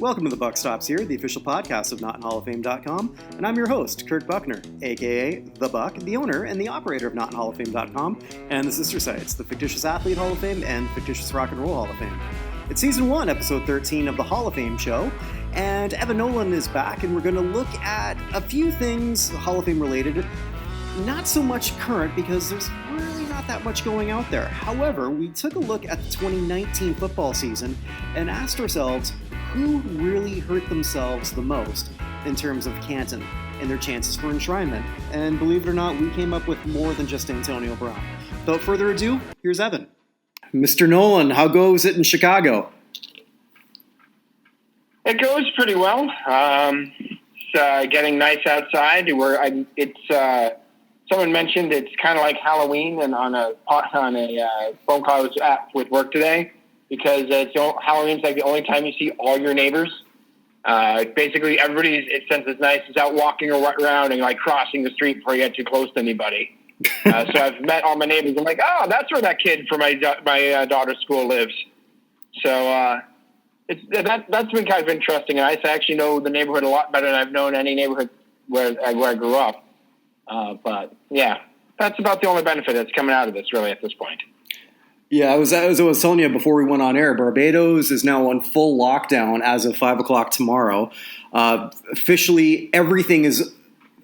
Welcome to the Buck Stops Here, the official podcast of NotInHallOfFame.com, and I'm your host, Kirk Buckner, aka The Buck, the owner and the operator of NotInHallOfFame.com, and the sister sites, the Fictitious Athlete Hall of Fame and Fictitious Rock and Roll Hall of Fame. It's Season 1, Episode 13 of the Hall of Fame show, and Evan Nolan is back, and we're going to look at a few things Hall of Fame related, not so much current, because there's really not that much going out there. However, we took a look at the 2019 football season and asked ourselves, who really hurt themselves the most in terms of Canton and their chances for enshrinement? And believe it or not, we came up with more than just Antonio Brown. Without further ado, here's Evan. Mr. Nolan, how goes it in Chicago? It goes pretty well. It's getting nice outside. Someone mentioned it's kind of like Halloween, and on a phone call I was at with work today, because Halloween's like the only time you see all your neighbors. Basically, everybody, since it's nice, is out walking around and like crossing the street before you get too close to anybody. So I've met all my neighbors. I'm like, oh, that's where that kid from my daughter's school lives. So that's been kind of interesting. And I actually know the neighborhood a lot better than I've known any neighborhood where I grew up. But yeah, that's about the only benefit that's coming out of this, really, at this point. Yeah, as I was telling you before we went on air, Barbados is now on full lockdown as of 5 o'clock tomorrow. Officially, everything is,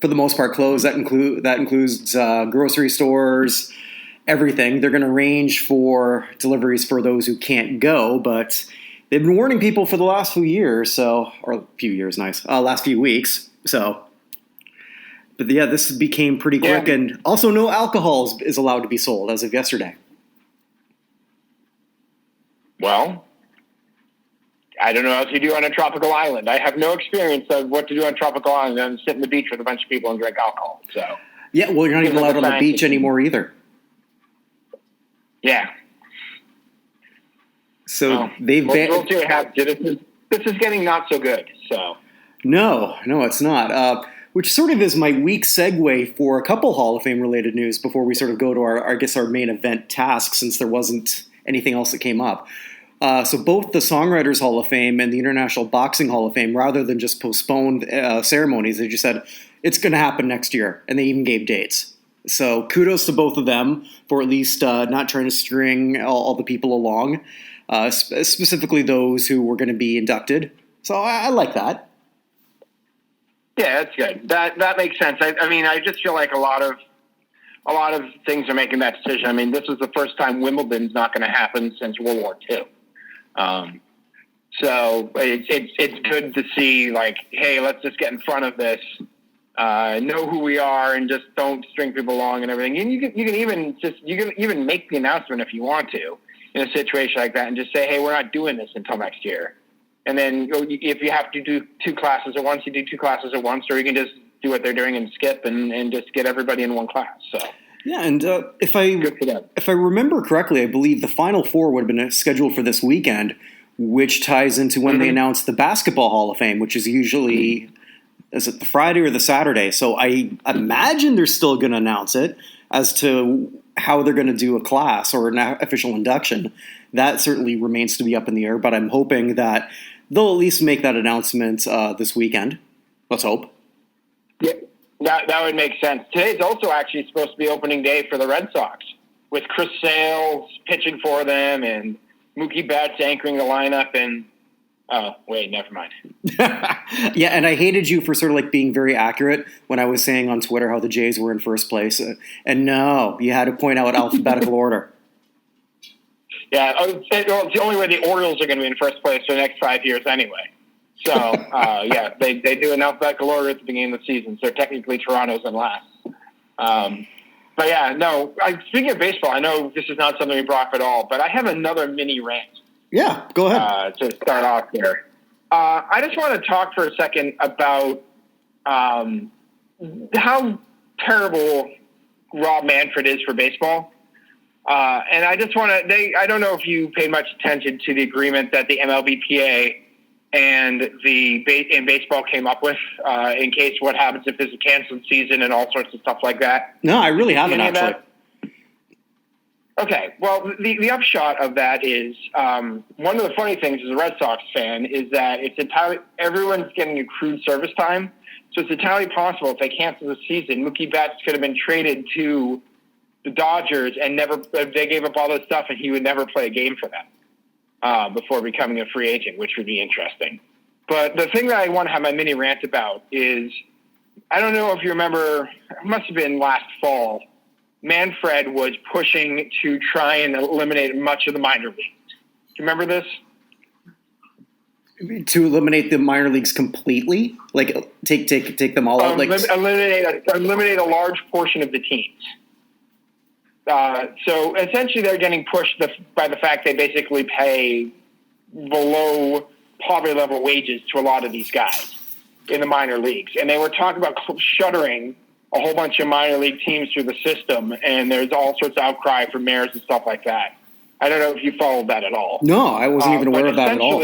for the most part, closed. That includes grocery stores, everything. They're going to arrange for deliveries for those who can't go, but they've been warning people for the last few years, last few weeks. So, but yeah, this became pretty quick, and also no alcohol is allowed to be sold as of yesterday. Well, I don't know what else you do on a tropical island. I have no experience of what to do on a tropical island and sit on the beach with a bunch of people and drink alcohol. So yeah, well, you're not even allowed on the beach anymore either. Yeah. So we'll see what happens. This is getting not so good. So no, it's not. Which sort of is my weak segue for a couple Hall of Fame related news before we sort of go to our main event task, since there wasn't anything else that came up. So both the Songwriters Hall of Fame and the International Boxing Hall of Fame, rather than just postponed ceremonies, they just said it's going to happen next year, and they even gave dates. So kudos to both of them for at least not trying to string all the people along, specifically those who were going to be inducted. So I like that. Yeah, that's good. That makes sense. I mean, I just feel like a lot of things are making that decision. I mean, this is the first time Wimbledon's not going to happen since World War II. So it's good to see, like, hey, let's just get in front of this, know who we are, and just don't string people along and everything. And you can even make the announcement if you want to in a situation like that, and just say, hey, we're not doing this until next year. And then if you have to do two classes at once, you do two classes at once, or you can just do what they're doing and skip and just get everybody in one class. So yeah, and if I remember correctly, I believe the Final Four would have been scheduled for this weekend, which ties into when they announced the Basketball Hall of Fame, which is usually is it the Friday or the Saturday. So I imagine they're still going to announce it as to how they're going to do a class or an official induction. That certainly remains to be up in the air, but I'm hoping that they'll at least make that announcement this weekend. Let's hope. Yeah, that would make sense. Today's also actually supposed to be opening day for the Red Sox, with Chris Sale pitching for them and Mookie Betts anchoring the lineup. And oh, wait, never mind. Yeah, and I hated you for sort of like being very accurate when I was saying on Twitter how the Jays were in first place. And no, you had to point out alphabetical order. Yeah, it's the only way the Orioles are going to be in first place for the next 5 years anyway. So, yeah, they do an alphabetical order at the beginning of the season, so technically Toronto's in last. But yeah, no, speaking of baseball, I know this is not something we brought up at all, but I have another mini rant. Yeah, go ahead. To start off here. I just want to talk for a second about how terrible Rob Manfred is for baseball. And I just want to, I don't know if you paid much attention to the agreement that the MLBPA and in baseball came up with in case what happens if there's a canceled season and all sorts of stuff like that. No, I really haven't actually. Okay, well, the upshot of that is one of the funny things as a Red Sox fan is that everyone's getting accrued service time, so it's entirely possible if they cancel the season, Mookie Betts could have been traded to the Dodgers and they gave up all this stuff and he would never play a game for them before becoming a free agent, which would be interesting. But the thing that I want to have my mini rant about is, I don't know if you remember, it must have been last fall, Manfred was pushing to try and eliminate much of the minor leagues. Do you remember this? To eliminate the minor leagues completely? Like, take them all out? Like, eliminate a large portion of the teams. So essentially they're getting pushed by the fact they basically pay below poverty level wages to a lot of these guys in the minor leagues. And they were talking about shuttering a whole bunch of minor league teams through the system, and there's all sorts of outcry from mayors and stuff like that. I don't know if you followed that at all. No, I wasn't even aware of that at all.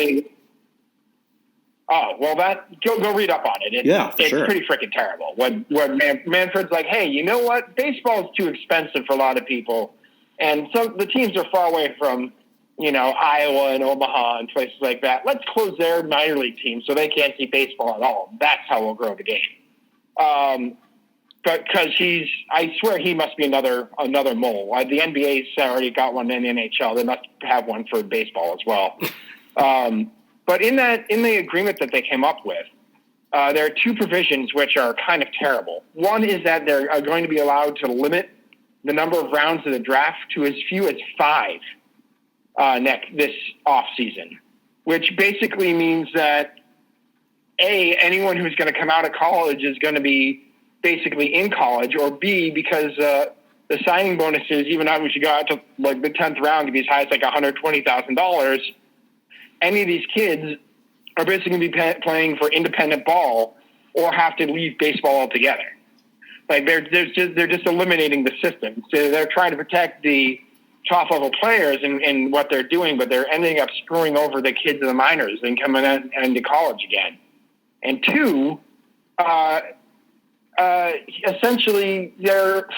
Oh, well, go read up on it. It's sure. Pretty freaking terrible. When Manfred's like, hey, you know what? Baseball is too expensive for a lot of people. And so the teams are far away from, Iowa and Omaha and places like that. Let's close their minor league teams so they can't see baseball at all. That's how we'll grow the game. But because I swear he must be another mole. The NBA's already got one in the NHL. They must have one for baseball as well. But in the agreement that they came up with, there are two provisions which are kind of terrible. One is that they're going to be allowed to limit the number of rounds of the draft to as few as 5 this off season, which basically means that anyone who's going to come out of college is going to be basically in college, or B, because the signing bonuses, even though we should go out to like the 10th round to be as high as like $120,000, any of these kids are basically going to be playing for independent ball or have to leave baseball altogether. Like they're just eliminating the system. So they're trying to protect the top level players in what they're doing, but they're ending up screwing over the kids of the minors and coming into college again. And two, essentially they're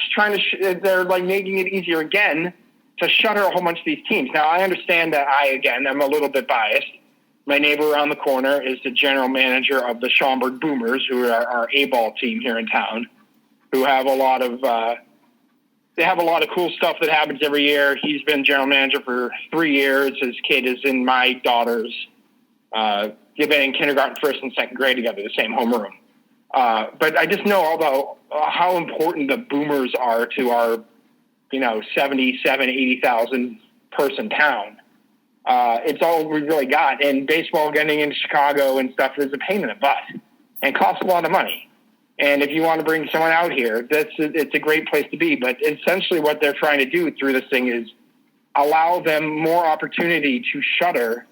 they're like making it easier again to shutter a whole bunch of these teams. Now, I understand that I'm a little bit biased. My neighbor around the corner is the general manager of the Schaumburg Boomers, who are our A-ball team here in town, who have a lot of cool stuff that happens every year. He's been general manager for 3 years. His kid is in my daughter's. They've been in kindergarten, first and second grade together, the same homeroom. But I just know about how important the Boomers are to our 80,000 person town. It's all we really got. And baseball getting into Chicago and stuff is a pain in the butt and costs a lot of money. And if you want to bring someone out here, it's a great place to be. But essentially what they're trying to do through this thing is allow them more opportunity to shutter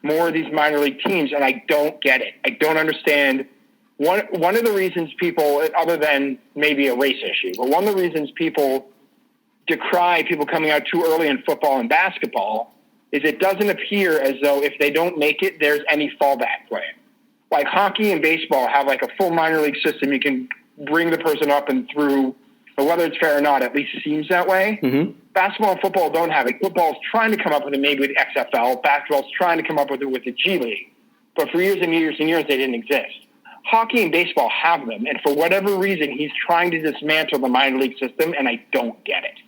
more of these minor league teams. And I don't get it. I don't understand. One of the reasons people, other than maybe a race issue, but one of the reasons people decry people coming out too early in football and basketball is it doesn't appear as though if they don't make it, there's any fallback plan. Like hockey and baseball have like a full minor league system. You can bring the person up and through, but whether it's fair or not, at least it seems that way. Mm-hmm. Basketball and football don't have it. Football's trying to come up with it maybe with XFL. Basketball's trying to come up with it with the G League. But for years and years and years, they didn't exist. Hockey and baseball have them, and for whatever reason, he's trying to dismantle the minor league system, and I don't get it.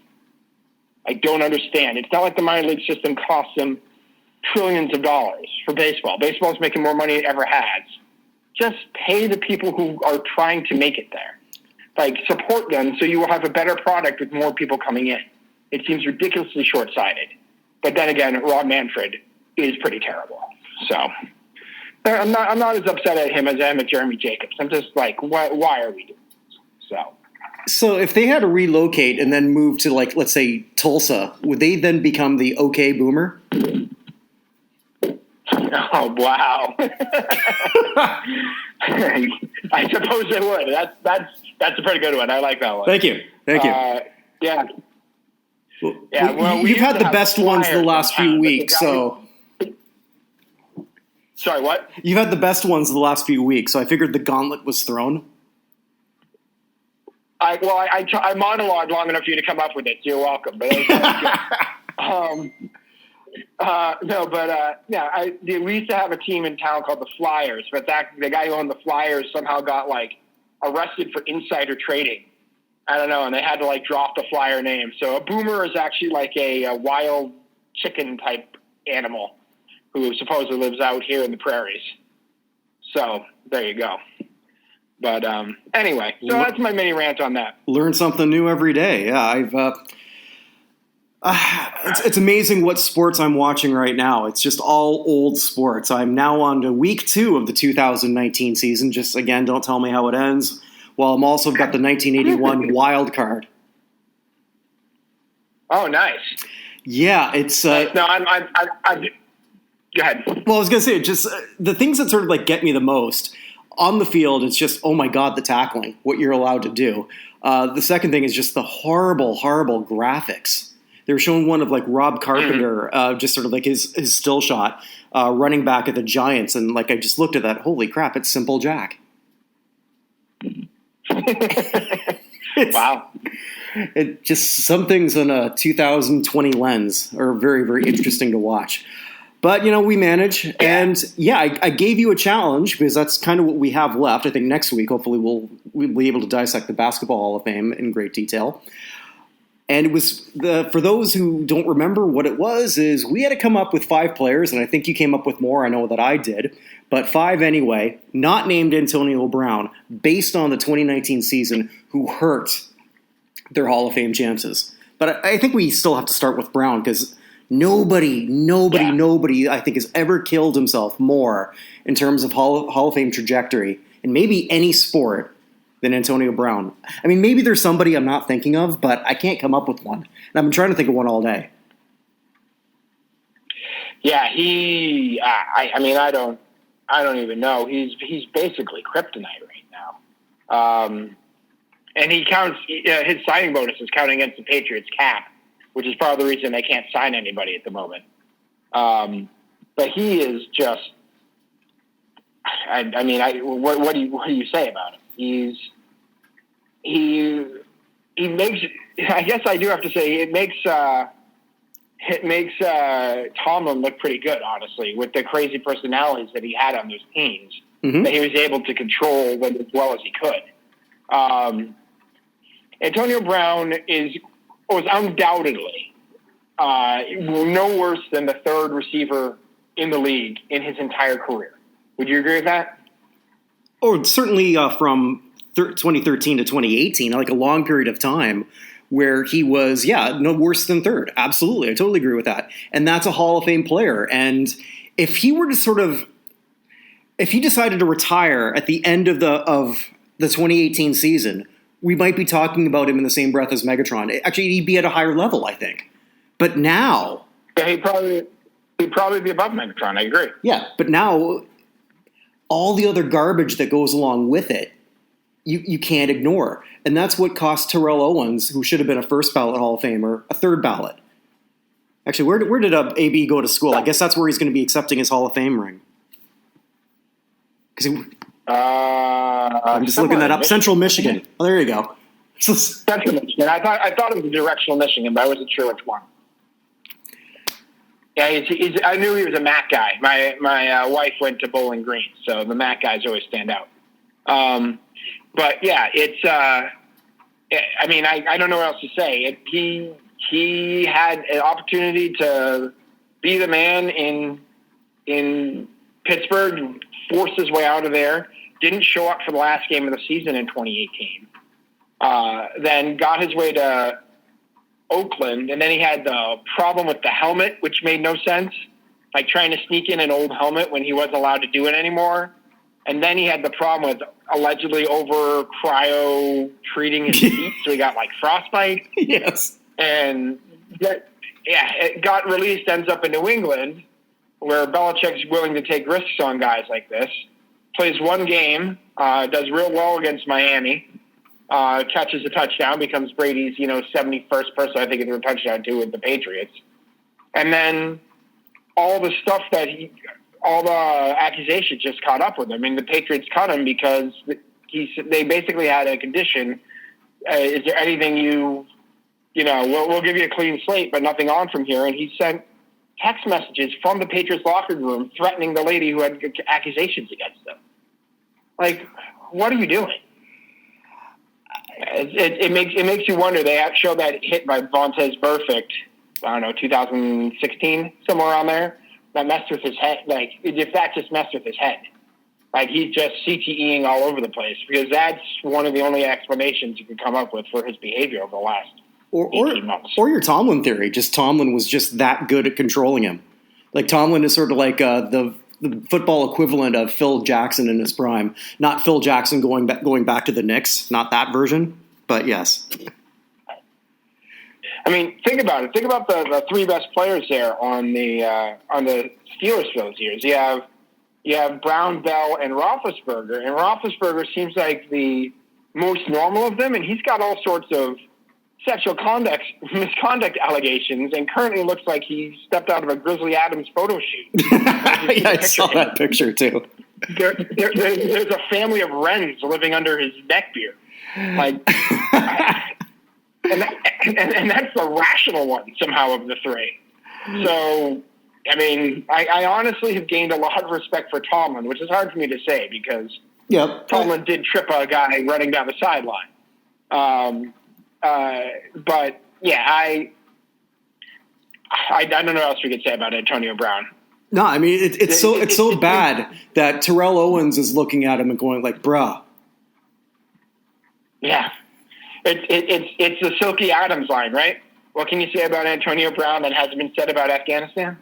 I don't understand. It's not like the minor league system costs them trillions of dollars for baseball. Baseball's making more money than it ever has. Just pay the people who are trying to make it there. Like, support them so you will have a better product with more people coming in. It seems ridiculously short-sighted. But then again, Rob Manfred is pretty terrible. So I'm not as upset at him as I am at Jeremy Jacobs. I'm just like, why are we doing this? So if they had to relocate and then move to, like, let's say Tulsa, would they then become the OK Boomer? Oh, wow. I suppose they would. That's a pretty good one. I like that one. Thank you. Yeah. Well, you've had the best ones the last few weeks, so... Sorry, what? You've had the best ones the last few weeks, so I figured the gauntlet was thrown. I monologued long enough for you to come up with it. So you're welcome. But we used to have a team in town called the Flyers, but the guy who owned the Flyers somehow got like arrested for insider trading. I don't know, and they had to like drop the Flyer name. So a boomer is actually like a wild chicken type animal who supposedly lives out here in the prairies. So there you go. But anyway, so that's my mini rant on that. Learn something new every day. Yeah, it's amazing what sports I'm watching right now. It's just all old sports. I'm now on to week 2 of the 2019 season. Just, again, don't tell me how it ends. Well, I'm also got the 1981 wild card. Oh, nice. Yeah, it's... no, I'm go ahead. Well, I was going to say, just the things that sort of like get me the most on the field, it's just, oh my God, the tackling, what you're allowed to do. The second thing is just the horrible, horrible graphics. They were showing one of like Rob Carpenter, just sort of like his still shot, running back at the Giants. And like, I just looked at that. Holy crap, it's Simple Jack. Wow. It just, some things on a 2020 lens are very, very interesting to watch. But, we manage. Yeah. And, yeah, I gave you a challenge because that's kind of what we have left. I think next week, hopefully, we'll be able to dissect the Basketball Hall of Fame in great detail. And it was, for those who don't remember what it was, is we had to come up with 5 players, and I think you came up with more. I know that I did. But 5 anyway, not named Antonio Brown, based on the 2019 season, who hurt their Hall of Fame chances. But I think we still have to start with Brown because nobody, I think, has ever killed himself more in terms of Hall of Fame trajectory in maybe any sport than Antonio Brown. I mean, maybe there's somebody I'm not thinking of, but I can't come up with one. And I've been trying to think of one all day. Yeah, I don't even know. He's basically kryptonite right now. And he counts, his signing bonus is counting against the Patriots cap, which is part of the reason they can't sign anybody at the moment. But he is just, what do you say about him? He makes, I guess I do have to say, it makes Tomlin look pretty good, honestly, with the crazy personalities that he had on those teams, that he was able to control as well as he could. Antonio Brown was undoubtedly no worse than the 3rd receiver in the league in his entire career. Would you agree with that? Oh, certainly from 2013 to 2018, like a long period of time where he was, no worse than 3rd. Absolutely. I totally agree with that. And that's a Hall of Fame player. And if he were to if he decided to retire at the end of the 2018 season, we might be talking about him in the same breath as Megatron. Actually, he'd be at a higher level, I think. But now... Yeah, he'd probably be above Megatron, I agree. Yeah, but now all the other garbage that goes along with it, you can't ignore. And that's what cost Terrell Owens, who should have been a first ballot Hall of Famer, a 3rd ballot. Actually, where did AB go to school? I guess that's where he's going to be accepting his Hall of Fame ring. I'm just looking that up. Central Michigan. Oh, there you go. Central Michigan. I thought it was directional Michigan, but I wasn't sure which one. Yeah, I knew he was a Mac guy. My wife went to Bowling Green, so the Mac guys always stand out. But yeah, it's. I don't know what else to say. He had an opportunity to be the man in Pittsburgh, forced his way out of there. Didn't show up for the last game of the season in 2018. Then got his way to Oakland, and then he had the problem with the helmet, which made no sense, like trying to sneak in an old helmet when he wasn't allowed to do it anymore. And then he had the problem with allegedly over cryo treating his feet, so he got like frostbite. Yes. And it got released, ends up in New England, where Belichick's willing to take risks on guys like this. Plays one game, does real well against Miami, catches a touchdown, becomes Brady's 71st person I think in a touchdown to with the Patriots, and then all the stuff all the accusations just caught up with him. I mean, the Patriots cut him because they basically had a condition is there anything we'll give you a clean slate, but nothing on from here. And he sent text messages from the Patriots locker room threatening the lady who had accusations against him. Like, what are you doing? It makes you wonder. They showed that hit by Vontaze Burfict, I don't know, 2016, somewhere around there. That messed with his head. Like, if that just messed with his head. Like, he's just CTEing all over the place, because that's one of the only explanations you can come up with for his behavior over the last 18 months. Or your Tomlin theory. Just Tomlin was just that good at controlling him. Like, Tomlin is sort of like the football equivalent of Phil Jackson in his prime. Not Phil Jackson going back to the Knicks. Not that version, but yes. I mean, think about it. Think about the three best players there on the Steelers for those years. You have Brown, Bell, and Roethlisberger. And Roethlisberger seems like the most normal of them, and he's got all sorts of sexual misconduct allegations, and currently looks like he stepped out of a Grizzly Adams photo shoot. Yeah, I saw that picture too. There's a family of wrens living under his neck beard. Like, and that's the rational one somehow of the three. So, I mean, I honestly have gained a lot of respect for Tomlin, which is hard for me to say because Tomlin did trip a guy running down the sideline. But yeah, I don't know what else we could say about Antonio Brown. No, I mean it's so bad that Terrell Owens is looking at him and going like, "Bruh." Yeah, it's the Silky Adams line, right? What can you say about Antonio Brown that hasn't been said about Afghanistan?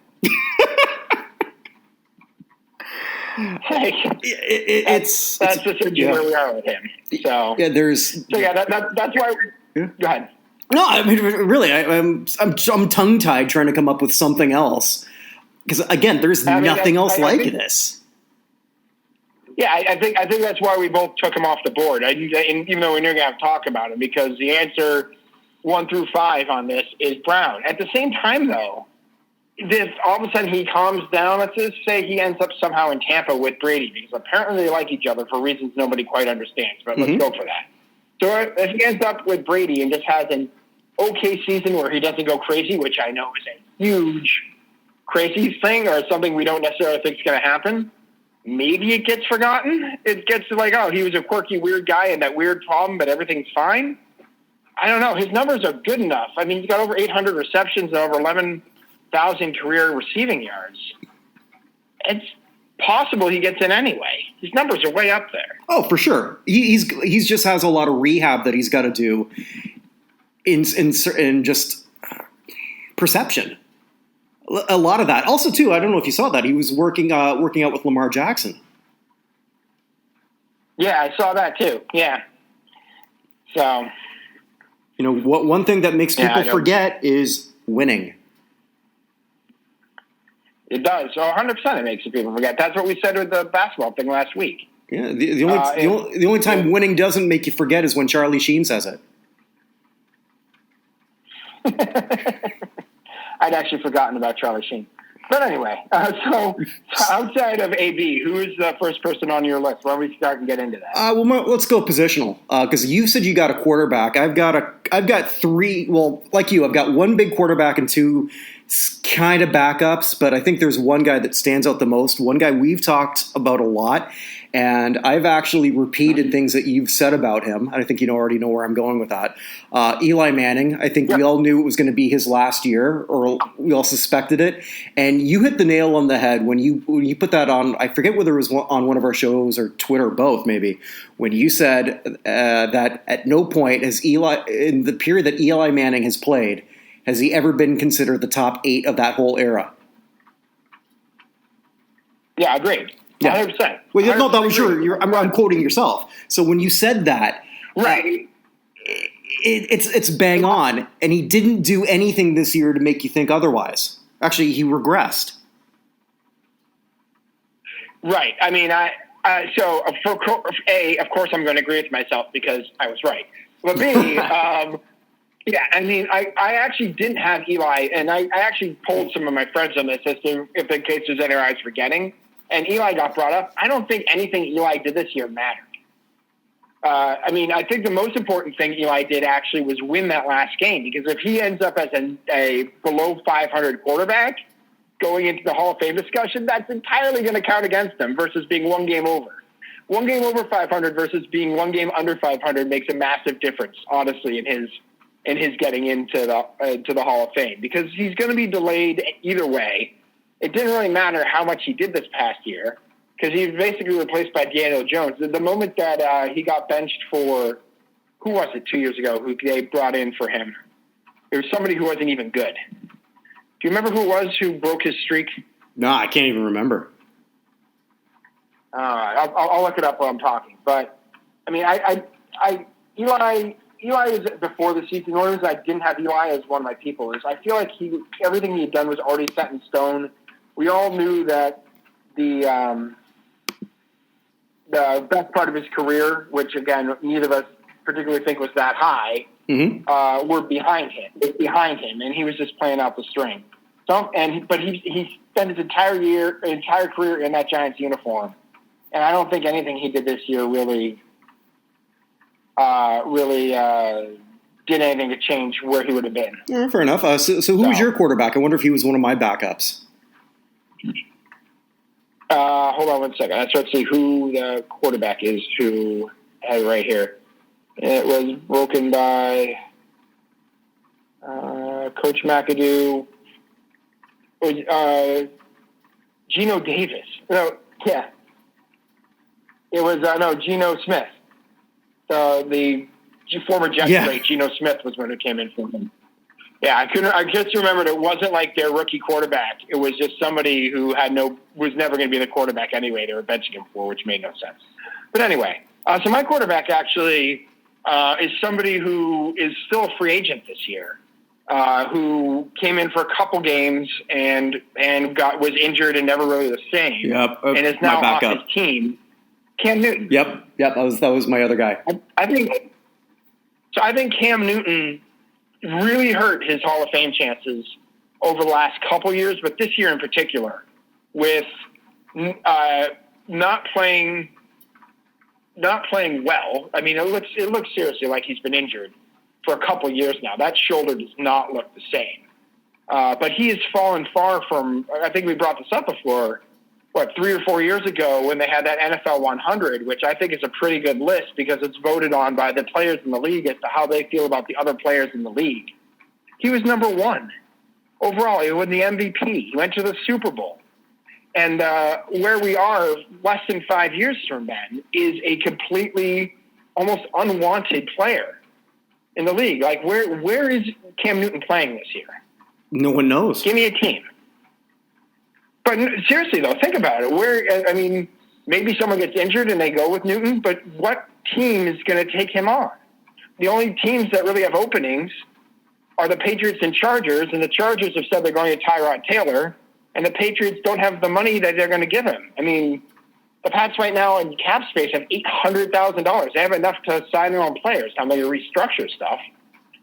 That's essentially where we are with him. So yeah, that's why. Go ahead. No, I mean really, I'm tongue-tied trying to come up with something else because again, there's nothing else like this. Yeah, I think that's why we both took him off the board. Even though we're going to have to talk about him, because the answer 1 through 5 on this is Brown. At the same time, though, if all of a sudden he calms down, let's just say he ends up somehow in Tampa with Brady, because apparently they like each other for reasons nobody quite understands, but let's go for that. So if he ends up with Brady and just has an okay season where he doesn't go crazy, which I know is a huge crazy thing or something we don't necessarily think is going to happen, maybe it gets forgotten. It gets to like, oh, he was a quirky, weird guy and that weird problem, but everything's fine. I don't know. His numbers are good enough. I mean, he's got over 800 receptions and over 11,000 career receiving yards. It's possible he gets in anyway. His numbers are way up there. Oh, for sure. He's just has a lot of rehab that he's got to do in just perception. A lot of that. Also, too, I don't know if you saw that. He was working out with Lamar Jackson. Yeah, I saw that too. Yeah. So, one thing that makes people forget is winning. It does. So 100% it makes people forget. That's what we said with the basketball thing last week. Yeah, the only time winning doesn't make you forget is when Charlie Sheen says it. I'd actually forgotten about Charlie Sheen. But anyway, so outside of AB, who is the first person on your list? Why don't we start and get into that? Let's go positional. Because you said you got a quarterback. I've got 3. Well, like you, I've got 1 big quarterback and 2 kind of backups. But I think there's one guy that stands out the most. One guy we've talked about a lot, and I've actually repeated things that you've said about him. I think you already know where I'm going with that. Eli Manning. I think we all knew it was going to be his last year, or we all suspected it. And you hit the nail on the head when you put that on. I forget whether it was on one of our shows or Twitter, both maybe. When you said that at no point has Eli, in the period that Eli Manning has played, has he ever been considered the top 8 of that whole era? Yeah, agreed. 100%. Well, no, that was I'm quoting yourself. So when you said that, right, it's bang on, and he didn't do anything this year to make you think otherwise. Actually, he regressed. Right. I mean, of course, I'm going to agree with myself because I was right. But B, yeah, I mean, I actually didn't have Eli, and I actually polled some of my friends on this as to if in case there's anyone I was forgetting. And Eli got brought up. I don't think anything Eli did this year mattered. I think the most important thing Eli did actually was win that last game, because if he ends up as a below 500 quarterback going into the Hall of Fame discussion, that's entirely going to count against him versus being one game over. One game over 500 versus being one game under 500 makes a massive difference, honestly, in his getting into the Hall of Fame, because he's going to be delayed either way. It didn't really matter how much he did this past year, because he was basically replaced by Daniel Jones. The moment that he got benched for, who was it 2 years ago, who they brought in for him? There was somebody who wasn't even good. Do you remember who it was who broke his streak? No, I can't even remember. I'll look it up while I'm talking. But, Eli was before the season. One reason I didn't have Eli as one of my people is I feel like everything he had done was already set in stone. We all knew that the best part of his career, which again neither of us particularly think was that high, were behind him, and he was just playing out the string. But he spent his entire career in that Giants uniform, and I don't think anything he did this year really did anything to change where he would have been. Yeah, fair enough. So who was your quarterback? I wonder if he was one of my backups. Hold on 1 second. Let's try to see who the quarterback is who I have right here. It was broken by Coach McAdoo. Geno Davis. No, yeah. It was, Geno Smith. The former Jets great Geno Smith was one who came in for him. Yeah, I just remembered it wasn't like their rookie quarterback. It was just somebody who was never going to be the quarterback anyway. They were benching him for, which made no sense. But anyway, so my quarterback actually is somebody who is still a free agent this year, who came in for a couple games and was injured and never really the same. Yep, and is now off his team. Cam Newton. Yep, that was my other guy. I think Cam Newton really hurt his Hall of Fame chances over the last couple years, but this year in particular, with not playing well. I mean, it looks seriously like he's been injured for a couple years now. That shoulder does not look the same. But he has fallen far from. I think we brought this up before. 3 or 4 years ago when they had that NFL 100, which I think is a pretty good list because it's voted on by the players in the league as to how they feel about the other players in the league. He was number 1 overall. He won the MVP. He went to the Super Bowl. And where we are less than 5 years from then is a completely almost unwanted player in the league. Like, where is Cam Newton playing this year? No one knows. Give me a team. But seriously, though, think about it. Maybe someone gets injured and they go with Newton, but what team is going to take him on? The only teams that really have openings are the Patriots and Chargers, and the Chargers have said they're going to Tyrod Taylor, and the Patriots don't have the money that they're going to give him. I mean, the Pats right now in cap space have $800,000. They have enough to sign their own players. Now they restructure stuff,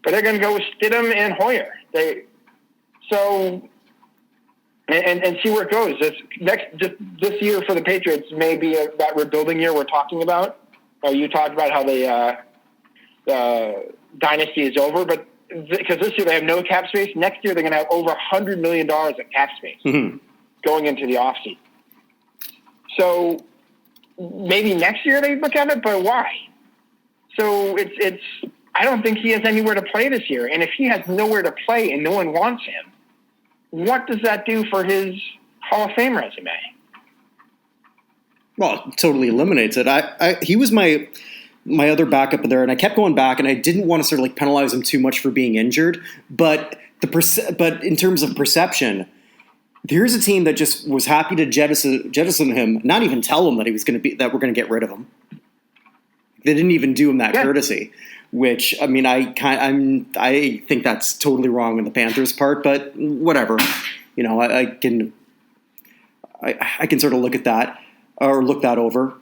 but they're going to go with Stidham and Hoyer. And see where it goes. This year for the Patriots may be that rebuilding year we're talking about. You talked about how the dynasty is over, but because this year they have no cap space, next year they're going to have over $100 million of cap space going into the offseason. So maybe next year they look at it, but why? So it's. I don't think he has anywhere to play this year, and if he has nowhere to play and no one wants him, what does that do for his Hall of Fame resume? Well, it totally eliminates it. He was my other backup there, and I kept going back, and I didn't want to sort of penalize him too much for being injured. But in terms of perception, here's a team that just was happy to jettison him, not even tell him that that we're going to get rid of him. They didn't even do him that courtesy. Which, I think that's totally wrong on the Panthers' part, but whatever. I can sort of look at that or look that over.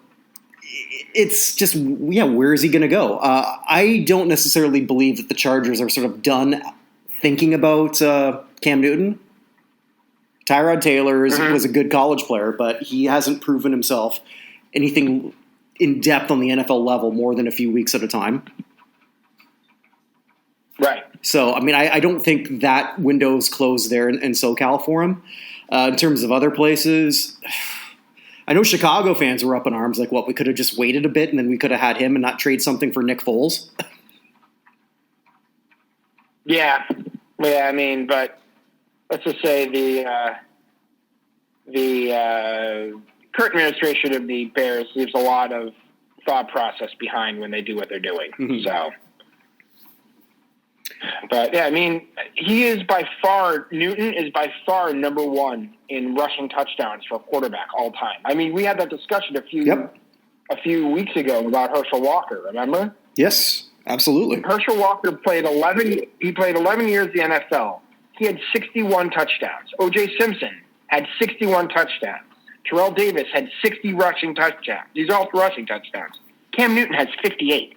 It's just, where is he going to go? I don't necessarily believe that the Chargers are sort of done thinking about Cam Newton. Tyrod Taylor was a good college player, but he hasn't proven himself anything in depth on the NFL level more than a few weeks at a time. Right. So, I mean, I don't think that window's closed there in SoCal for him. In terms of other places, I know Chicago fans were up in arms, like, what, we could have just waited a bit and then we could have had him and not trade something for Nick Foles? Yeah, I mean, but let's just say the current administration of the Bears leaves a lot of thought process behind when they do what they're doing. Mm-hmm. So, but yeah, I mean, Newton is by far number one in rushing touchdowns for a quarterback all time. I mean, we had that discussion a few weeks ago about Herschel Walker. Remember? Yes. Absolutely. Herschel Walker played 11 years in the NFL. He had 61 touchdowns. O.J. Simpson had 61 touchdowns. Terrell Davis had 60 rushing touchdowns. These are all rushing touchdowns. Cam Newton has 58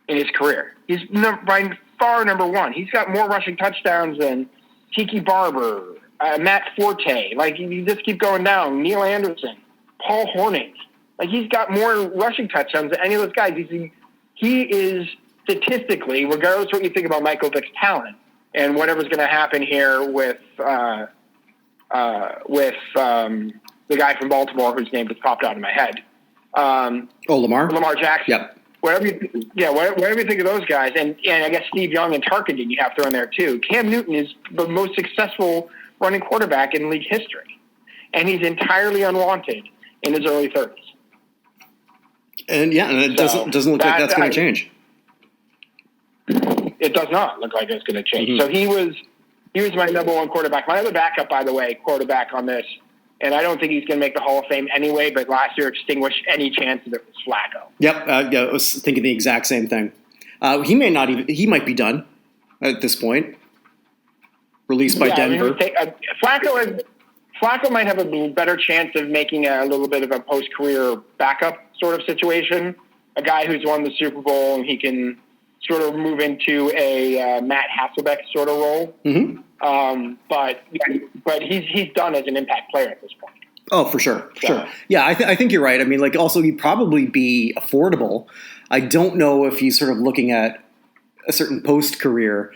in his career. He's by far number one. He's got more rushing touchdowns than Tiki Barber, Matt Forte. Like, you just keep going down. Neil Anderson, Paul Hornung. Like, he's got more rushing touchdowns than any of those guys. He is statistically, regardless of what you think about Michael Vick's talent and whatever's going to happen here with the guy from Baltimore whose name just popped out in my head. Lamar? Lamar Jackson. Yep. Whatever you think of those guys, and I guess Steve Young and Tarkenton you have thrown there too. Cam Newton is the most successful running quarterback in league history, and he's entirely unwanted in his early 30s. And it doesn't look like that's going to change. It does not look like it's going to change. Mm-hmm. So he was my number one quarterback. My other backup, by the way, quarterback on this, and I don't think he's going to make the Hall of Fame anyway, but last year extinguished any chance of it was Flacco. Yep, I was thinking the exact same thing. He might be done at this point. Released by Denver. Flacco might have a better chance of making a little bit of a post-career backup sort of situation. A guy who's won the Super Bowl and he can sort of move into a Matt Hasselbeck sort of role. Mm-hmm. But he's done as an impact player at this point. Oh, for sure. Sure. Yeah, I think you're right. I mean, like, also he'd probably be affordable. I don't know if he's sort of looking at a certain post-career.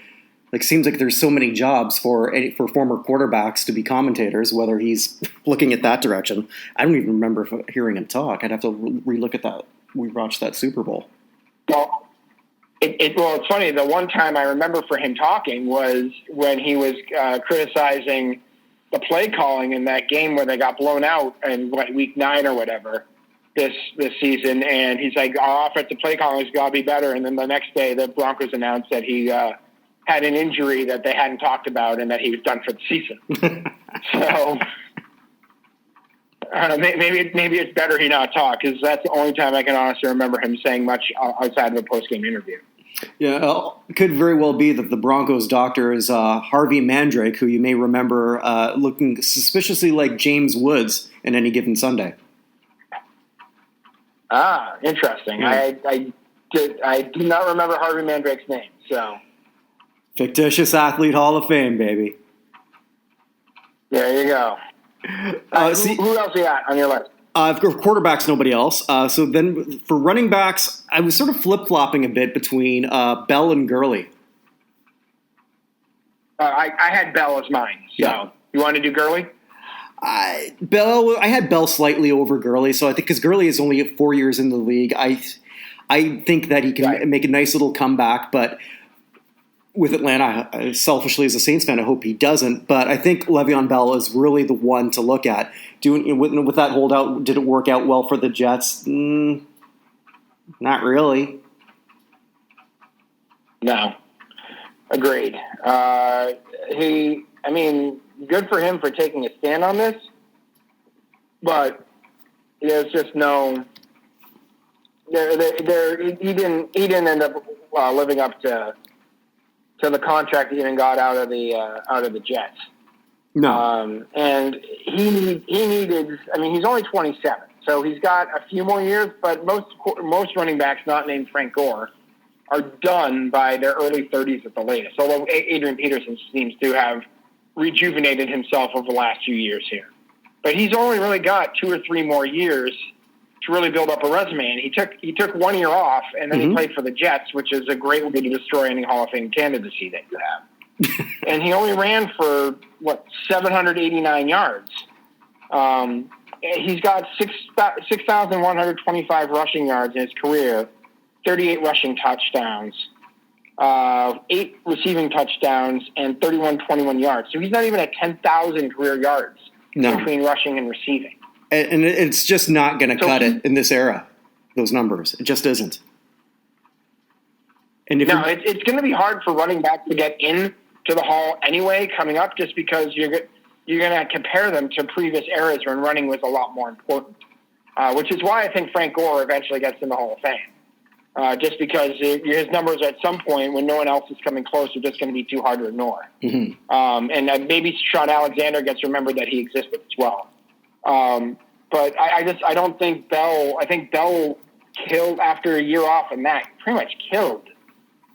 Like, seems like there's so many jobs for former quarterbacks to be commentators, whether he's looking at that direction. I don't even remember hearing him talk. I'd have to relook at that. We watched that Super Bowl. Well, it's funny. The one time I remember for him talking was when he was criticizing the play calling in that game where they got blown out in week 9 or whatever this season. And he's like, our offensive play calling has got to be better. And then the next day the Broncos announced that he had an injury that they hadn't talked about and that he was done for the season. So I don't know, maybe it's better he not talk, because that's the only time I can honestly remember him saying much outside of a post-game interview. Yeah, it could very well be that the Broncos doctor is Harvey Mandrake, who you may remember looking suspiciously like James Woods in Any Given Sunday. Ah, interesting. Yeah. I do not remember Harvey Mandrake's name, so... Fictitious Athlete Hall of Fame, baby. There you go. Who else you got on your list? For quarterbacks, nobody else. So then for running backs, I was sort of flip-flopping a bit between Bell and Gurley. I had Bell as mine. So yeah. You want to do Gurley? I had Bell slightly over Gurley. So I think because Gurley is only 4 years in the league, I think that he can make a nice little comeback, but with Atlanta, selfishly as a Saints fan, I hope he doesn't. But I think Le'Veon Bell is really the one to look at. With that holdout, did it work out well for the Jets? Not really. No. Agreed. Good for him for taking a stand on this. But there's just no... He didn't end up living up to the contract he even got out of the Jets. No. And he needed. I mean, he's only 27, so he's got a few more years. But most running backs not named Frank Gore are done by their early 30s at the latest. Although Adrian Peterson seems to have rejuvenated himself over the last few years here, but he's only really got 2 or 3 more years to really build up a resume. And he took 1 year off, and then he played for the Jets, which is a great way to destroy any Hall of Fame candidacy that you have. And he only ran for 789 yards. He's got 6,125 rushing yards in his career, 38 rushing touchdowns, 8 receiving touchdowns, and 21 yards. So he's not even at 10,000 career yards between rushing and receiving. And it's just not going to cut it in this era, those numbers. It just isn't. And it's going to be hard for running backs to get into the Hall anyway coming up, just because you're going to compare them to previous eras when running was a lot more important, which is why I think Frank Gore eventually gets in the Hall of Fame, just because his numbers at some point when no one else is coming close are just going to be too hard to ignore. And maybe Sean Alexander gets remembered that he existed as well. But I don't think Bell. I think Bell killed after a year off, and that pretty much killed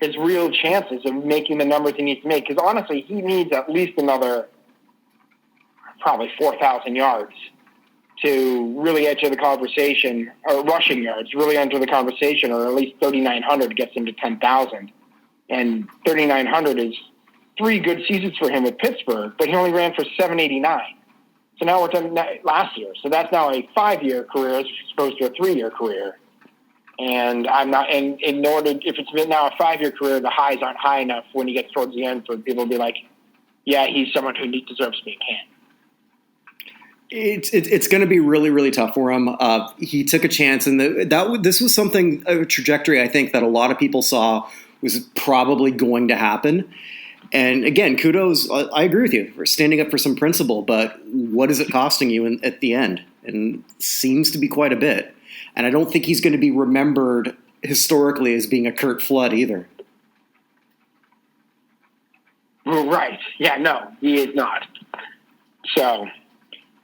his real chances of making the numbers he needs to make. Because honestly, he needs at least another probably 4,000 yards to really enter the conversation, or rushing yards really enter the conversation, or at least 3,900 gets him to 10,000. And 3,900 is 3 good seasons for him with Pittsburgh, but he only ran for 789. So now we're talking last year. So that's now a 5-year career as opposed to a 3-year career. And I'm not, and in order, if it's been now a 5-year career, the highs aren't high enough when he gets towards the end for people to be like, yeah, he's someone who deserves to be a can. It's going to be really, really tough for him. He took a chance, and this was a trajectory I think that a lot of people saw was probably going to happen. And again, kudos. I agree with you for standing up for some principle, but what is it costing you at the end? And seems to be quite a bit. And I don't think he's going to be remembered historically as being a Curt Flood either. Right. Yeah, no, he is not. So,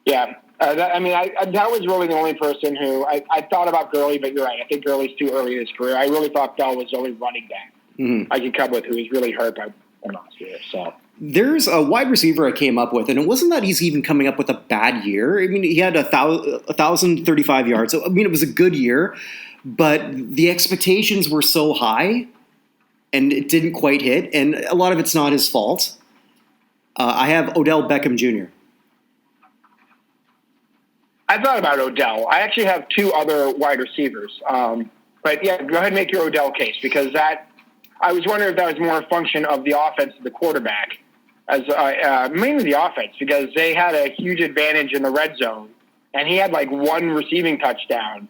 yeah. That was really the only person who I thought about Gurley, but you're right. I think Gurley's too early in his career. I really thought Bell was the only running back I could come with who was really hurt by last year. So there's a wide receiver I came up with, and it wasn't that he's even coming up with a bad year. I mean, he had 1,035 yards. So, I mean, it was a good year, but the expectations were so high, and it didn't quite hit. And a lot of it's not his fault. I have Odell Beckham Jr. I thought about Odell. I actually have 2 other wide receivers. But yeah, go ahead and make your Odell case, because I was wondering if that was more a function of the offense of the quarterback, as mainly the offense, because they had a huge advantage in the red zone, and he had 1 receiving touchdown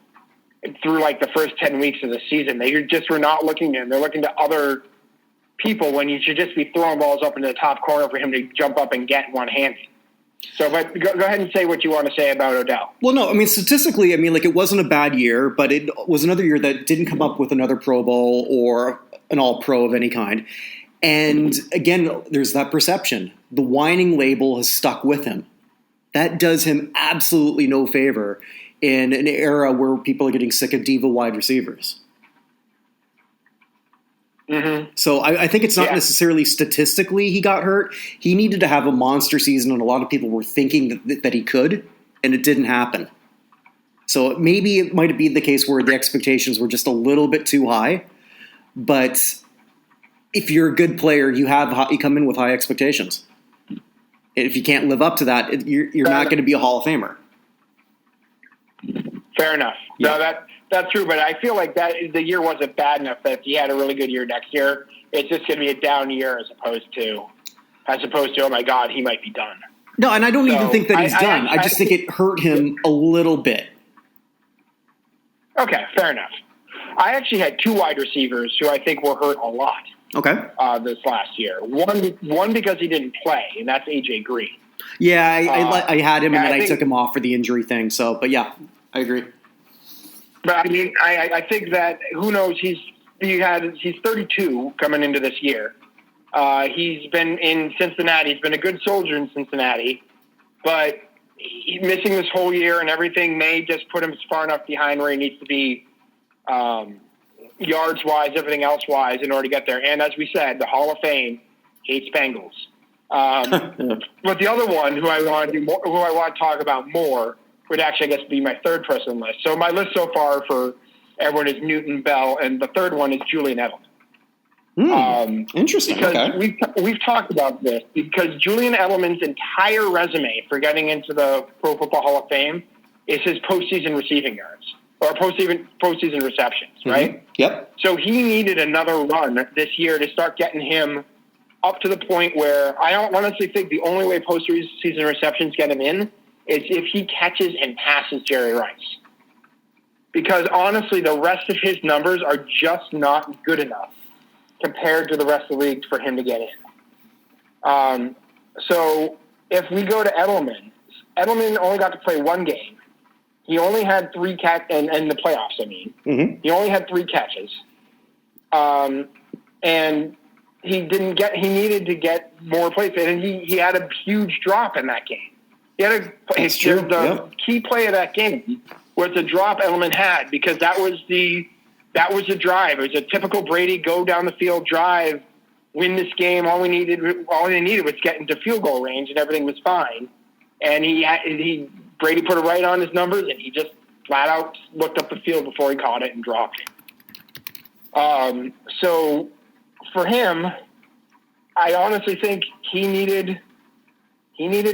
through the first 10 weeks of the season. They just were not looking to him. They're looking to other people when you should just be throwing balls up into the top corner for him to jump up and get one-handed. So, but go ahead and say what you want to say about Odell. Well, no, I mean, statistically, it wasn't a bad year, but it was another year that didn't come up with another Pro Bowl or an All-Pro of any kind. And again, there's that perception. The whining label has stuck with him. That does him absolutely no favor in an era where people are getting sick of diva wide receivers. So I think it's not necessarily statistically he got hurt. He needed to have a monster season, and a lot of people were thinking that he could, and it didn't happen. So maybe it might be the case where the expectations were just a little bit too high. But if you're a good player, you come in with high expectations. And if you can't live up to that, you're not going to be a Hall of Famer. Fair enough. Yeah. No, that's true, but I feel like that the year wasn't bad enough that if he had a really good year next year, it's just going to be a down year as opposed to, oh my God, he might be done. No, and I don't even think that he's done. I just think it hurt him a little bit. Okay, fair enough. I actually had 2 wide receivers who I think were hurt a lot. Okay. This last year. One because he didn't play, and that's AJ Green. Yeah, I had him, and then I took him off for the injury thing. So, but yeah, I agree. But I mean, I think that who knows? He's 32 coming into this year. He's been in Cincinnati. He's been a good soldier in Cincinnati, but missing this whole year and everything may just put him far enough behind where he needs to be, yards wise, everything else wise, in order to get there. And as we said, the Hall of Fame hates Bengals. But the other one who I want to talk about more would actually, I guess, be my third person on the list. So my list so far for everyone is Newton, Bell, and the third one is Julian Edelman. Interesting. Because okay. we've talked about this, because Julian Edelman's entire resume for getting into the Pro Football Hall of Fame is his postseason receiving yards or postseason receptions, right? Yep. So he needed another run this year to start getting him up to the point where I honestly think the only way postseason receptions get him in is if he catches and passes Jerry Rice. Because honestly, the rest of his numbers are just not good enough compared to the rest of the league for him to get in. So if we go to Edelman only got to play one game. He only had 3 in the playoffs, I mean. Mm-hmm. He only had 3 catches. And he needed to get more plays. And he had a huge drop in that game. He had the key play of that game was the drop Edelman had, because that was the drive. It was a typical Brady go down the field drive, win this game. All they needed was get into field goal range, and everything was fine. And Brady put it right on his numbers, and he just flat out looked up the field before he caught it and dropped it. So for him, I honestly think he needed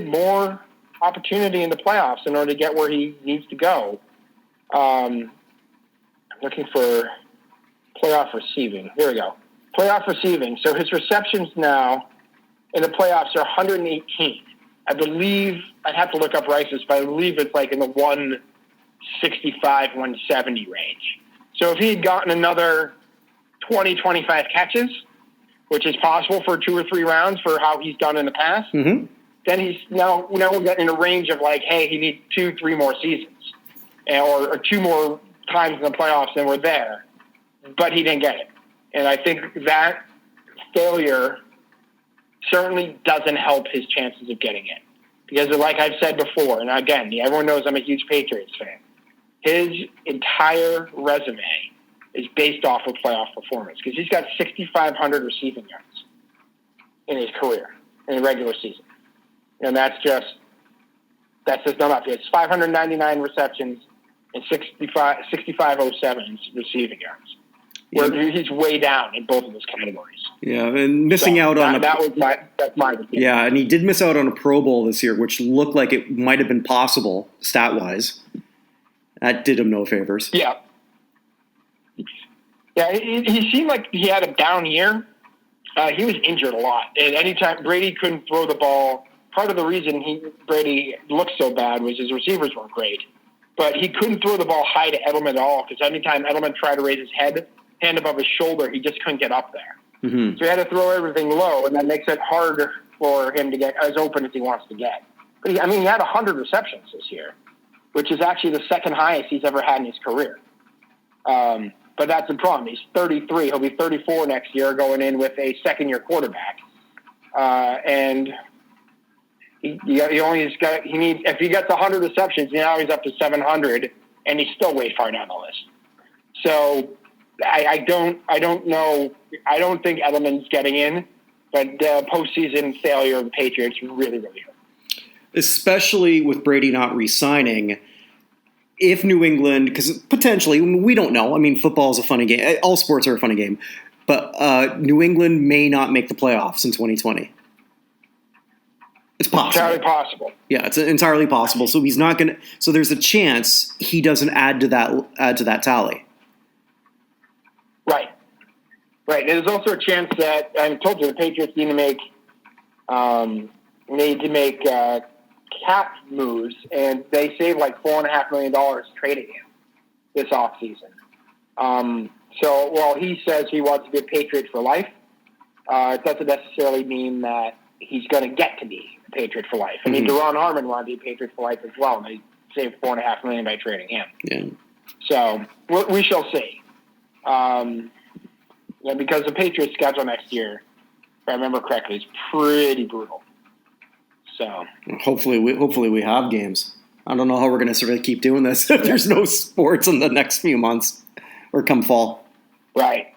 more opportunity in the playoffs in order to get where he needs to go. I'm looking for playoff receiving. Here we go. Playoff receiving. So his receptions now in the playoffs are 118. I believe, I'd have to look up Rice's, but I believe it's like in the 165, 170 range. So if he had gotten another 20, 25 catches, which is possible for 2 or 3 rounds for how he's done in the past, then he's now we're getting in a range of like, hey, he needs 2, 3 more seasons or 2 more times in the playoffs, and we're there. But he didn't get it. And I think that failure certainly doesn't help his chances of getting it. Because like I've said before, and again, everyone knows I'm a huge Patriots fan, his entire resume is based off of playoff performance, because he's got 6,500 receiving yards in his career, in the regular season. And that's just not enough. It's 599 receptions and 6,507 receiving yards. Where he's way down in both of those categories. Yeah, and missing out on that's my opinion. Yeah, and he did miss out on a Pro Bowl this year, which looked like it might have been possible stat-wise. That did him no favors. Yeah. Yeah, he seemed like he had a down year. He was injured a lot. And anytime Brady couldn't throw the ball, part of the reason Brady looked so bad was his receivers weren't great. But he couldn't throw the ball high to Edelman at all, because anytime Edelman tried to raise his hand above his shoulder, he just couldn't get up there. Mm-hmm. So he had to throw everything low, and that makes it harder for him to get as open as he wants to get. But he had 100 receptions this year, which is actually the second highest he's ever had in his career. But that's the problem. He's 33. He'll be 34 next year, going in with a second-year quarterback. And he needs, if he gets 100 receptions, now he's up to 700, and he's still way far down the list. So I don't know. I don't think Edelman's getting in, but postseason failure of the Patriots really, really hurt. Especially with Brady not re-signing. If New England, because potentially, we don't know. I mean, football is a funny game. All sports are a funny game. But New England may not make the playoffs in 2020. It's possible. Entirely possible. Yeah, it's entirely possible. So he's not going to. So there's a chance he doesn't add to that tally. Right. There's also a chance that I told you the Patriots need to make cap moves, and they saved like $4.5 million trading him this offseason. So while he says he wants to be a Patriot for life, it doesn't necessarily mean that he's going to get to be a Patriot for life. I mean, Deron Harmon wanted to be a Patriot for life as well, and they saved $4.5 million by trading him. Yeah. So we shall see. Because the Patriots' schedule next year, if I remember correctly, is pretty brutal. So hopefully we have games. I don't know how we're going to sort of keep doing this if there's no sports in the next few months or come fall. Right.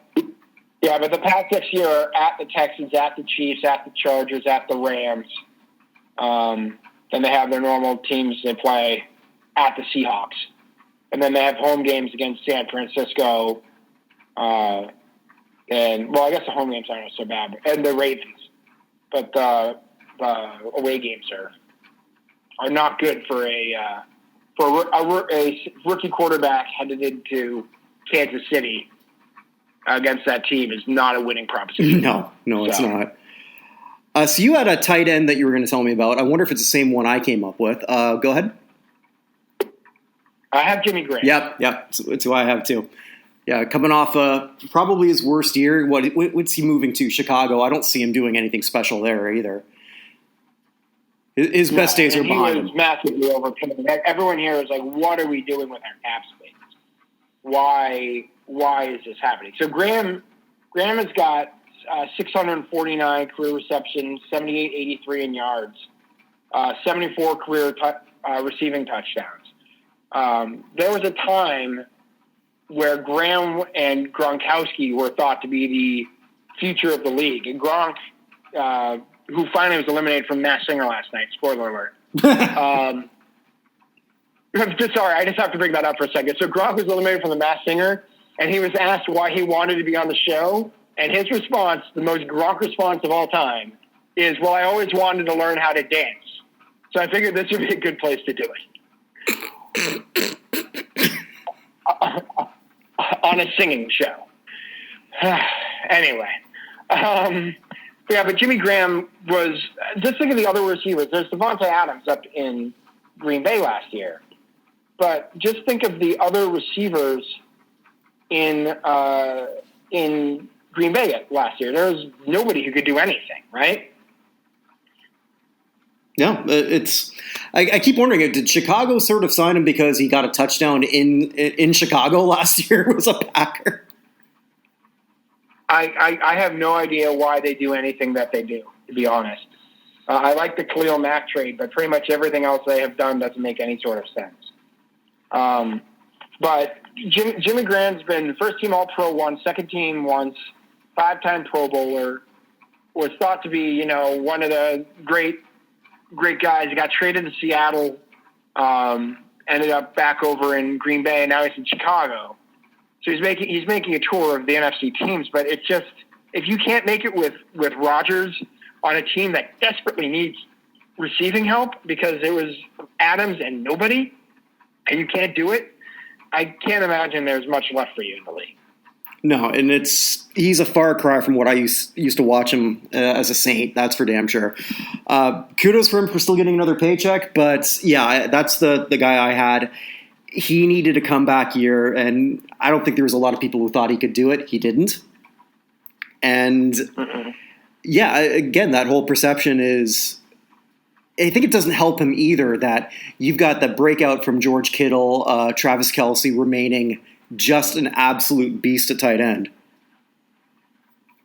Yeah, but the Pats next year are at the Texans, at the Chiefs, at the Chargers, at the Rams. Then they have their normal teams they play. at the Seahawks. And then they have home games against San Francisco. I guess the home games aren't so bad. And the Ravens. But the away games are not good for a rookie quarterback headed into Kansas City against that team is not a winning proposition. No, it's not. So you had a tight end that you were going to tell me about. I wonder if it's the same one I came up with. Go ahead. I have Jimmy Graham. Yep. It's who I have too. Yeah, coming off probably his worst year. What's he moving to? Chicago. I don't see him doing anything special there either. His best days are behind him. He was massively overpaid. Everyone here is like, what are we doing with our cap space? Why is this happening? So Graham has got 649 career receptions, 78-83 in yards, 74 career receiving touchdowns. There was a time where Graham and Gronkowski were thought to be the future of the league. And Gronk, who finally was eliminated from Masked Singer last night, spoiler alert. Sorry, I just have to bring that up for a second. So Gronk was eliminated from the Masked Singer, and he was asked why he wanted to be on the show. And his response, the most Gronk response of all time, is, well, I always wanted to learn how to dance. So I figured this would be a good place to do it. On a singing show. Anyway. But Jimmy Graham was, just think of the other receivers. There's Devontae Adams up in Green Bay last year. But just think of the other receivers in Green Bay last year. There was nobody who could do anything, right? Yeah, I keep wondering, did Chicago sort of sign him because he got a touchdown in Chicago last year? Was a Packer. I have no idea why they do anything that they do, to be honest. I like the Khalil Mack trade, but pretty much everything else they have done doesn't make any sort of sense. But Jimmy Graham's been first-team All-Pro once, second-team once, 5-time Pro Bowler, was thought to be, one of the great guys. He got traded to Seattle, ended up back over in Green Bay, and now he's in Chicago. So he's making a tour of the NFC teams, but it's just, if you can't make it with Rodgers on a team that desperately needs receiving help because it was Adams and nobody, and you can't do it, I can't imagine there's much left for you in the league. No, and he's a far cry from what I used to watch him as a Saint. That's for damn sure. Kudos for him for still getting another paycheck, but yeah, that's the guy I had. He needed a comeback year, and I don't think there was a lot of people who thought he could do it. He didn't. And yeah, again, that whole perception is, I think it doesn't help him either that you've got the breakout from George Kittle, Travis Kelce remaining just an absolute beast at tight end.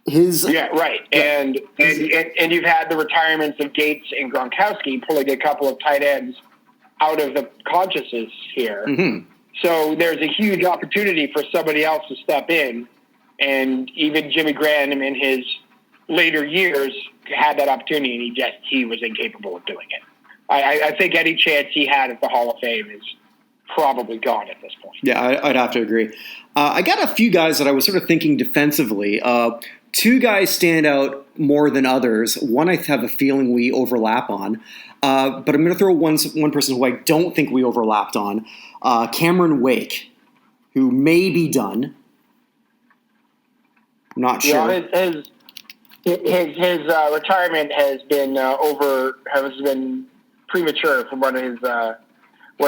Yeah, right. And you've had the retirements of Gates and Gronkowski pulling a couple of tight ends out of the consciousness here. Mm-hmm. So there's a huge opportunity for somebody else to step in. And even Jimmy Graham in his later years had that opportunity, and he was incapable of doing it. I think any chance he had at the Hall of Fame is probably gone at this point. Yeah, I'd have to agree. I got a few guys that I was sort of thinking defensively. Two guys stand out more than others. One I have a feeling we overlap on. But I'm going to throw one person who I don't think we overlapped on. Cameron Wake, who may be done. I'm not sure. Yeah, his retirement has been premature from what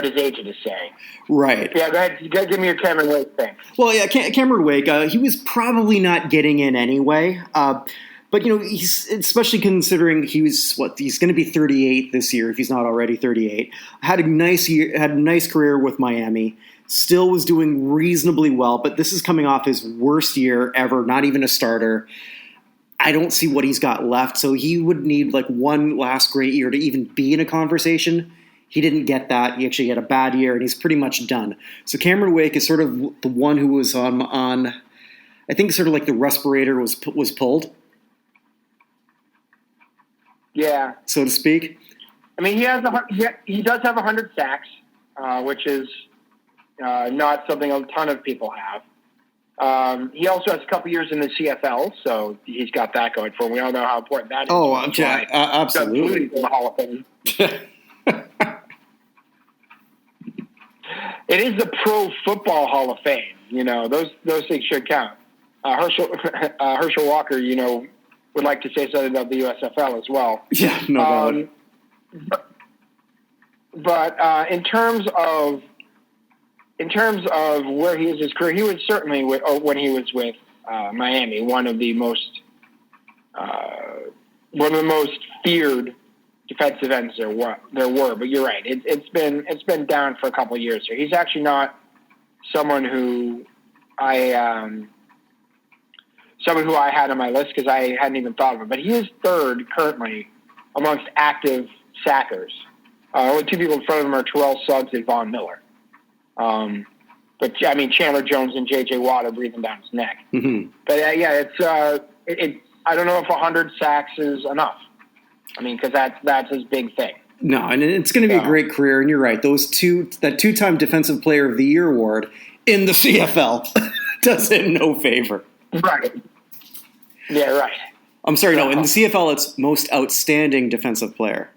his agent is saying. Right. Yeah, go ahead. Give me your Cameron Wake thing. Well, yeah, Cameron Wake, he was probably not getting in anyway. But, he's, especially considering he's going to be 38 this year, if he's not already 38. Had a nice career with Miami. Still was doing reasonably well, but this is coming off his worst year ever, not even a starter. I don't see what he's got left, so he would need one last great year to even be in a conversation. He didn't get that. He actually had a bad year, and he's pretty much done. So Cameron Wake is sort of the one who was on I think sort of like the respirator was pulled. Yeah. So to speak. I mean, he does have 100 sacks. which is not something a ton of people have. He also has a couple years in the CFL, so he's got that going for him. We all know how important that is. Oh, absolutely. In the Hall of Fame. It is the Pro Football Hall of Fame. You know, those things should count. Herschel Walker, you know, would like to say something about the USFL as well. Yeah, no doubt. But in terms of where he is in his career, he was certainly when he was with Miami, one of the most feared defensive ends there were. But you're right; it's been down for a couple of years here. He's actually not someone who I had on my list because I hadn't even thought of him. But he is third currently amongst active sackers. Only two people in front of him are Terrell Suggs and Von Miller. But I mean, Chandler Jones and J.J. Watt are breathing down his neck. Mm-hmm. But it's I don't know if 100 sacks is enough. I mean, because that's his big thing. No, and it's going to be a great career. And you're right; that two-time Defensive Player of the Year award in the CFL does him no favor. Right. Yeah. Right. I'm sorry. No, in the CFL, it's Most Outstanding Defensive Player.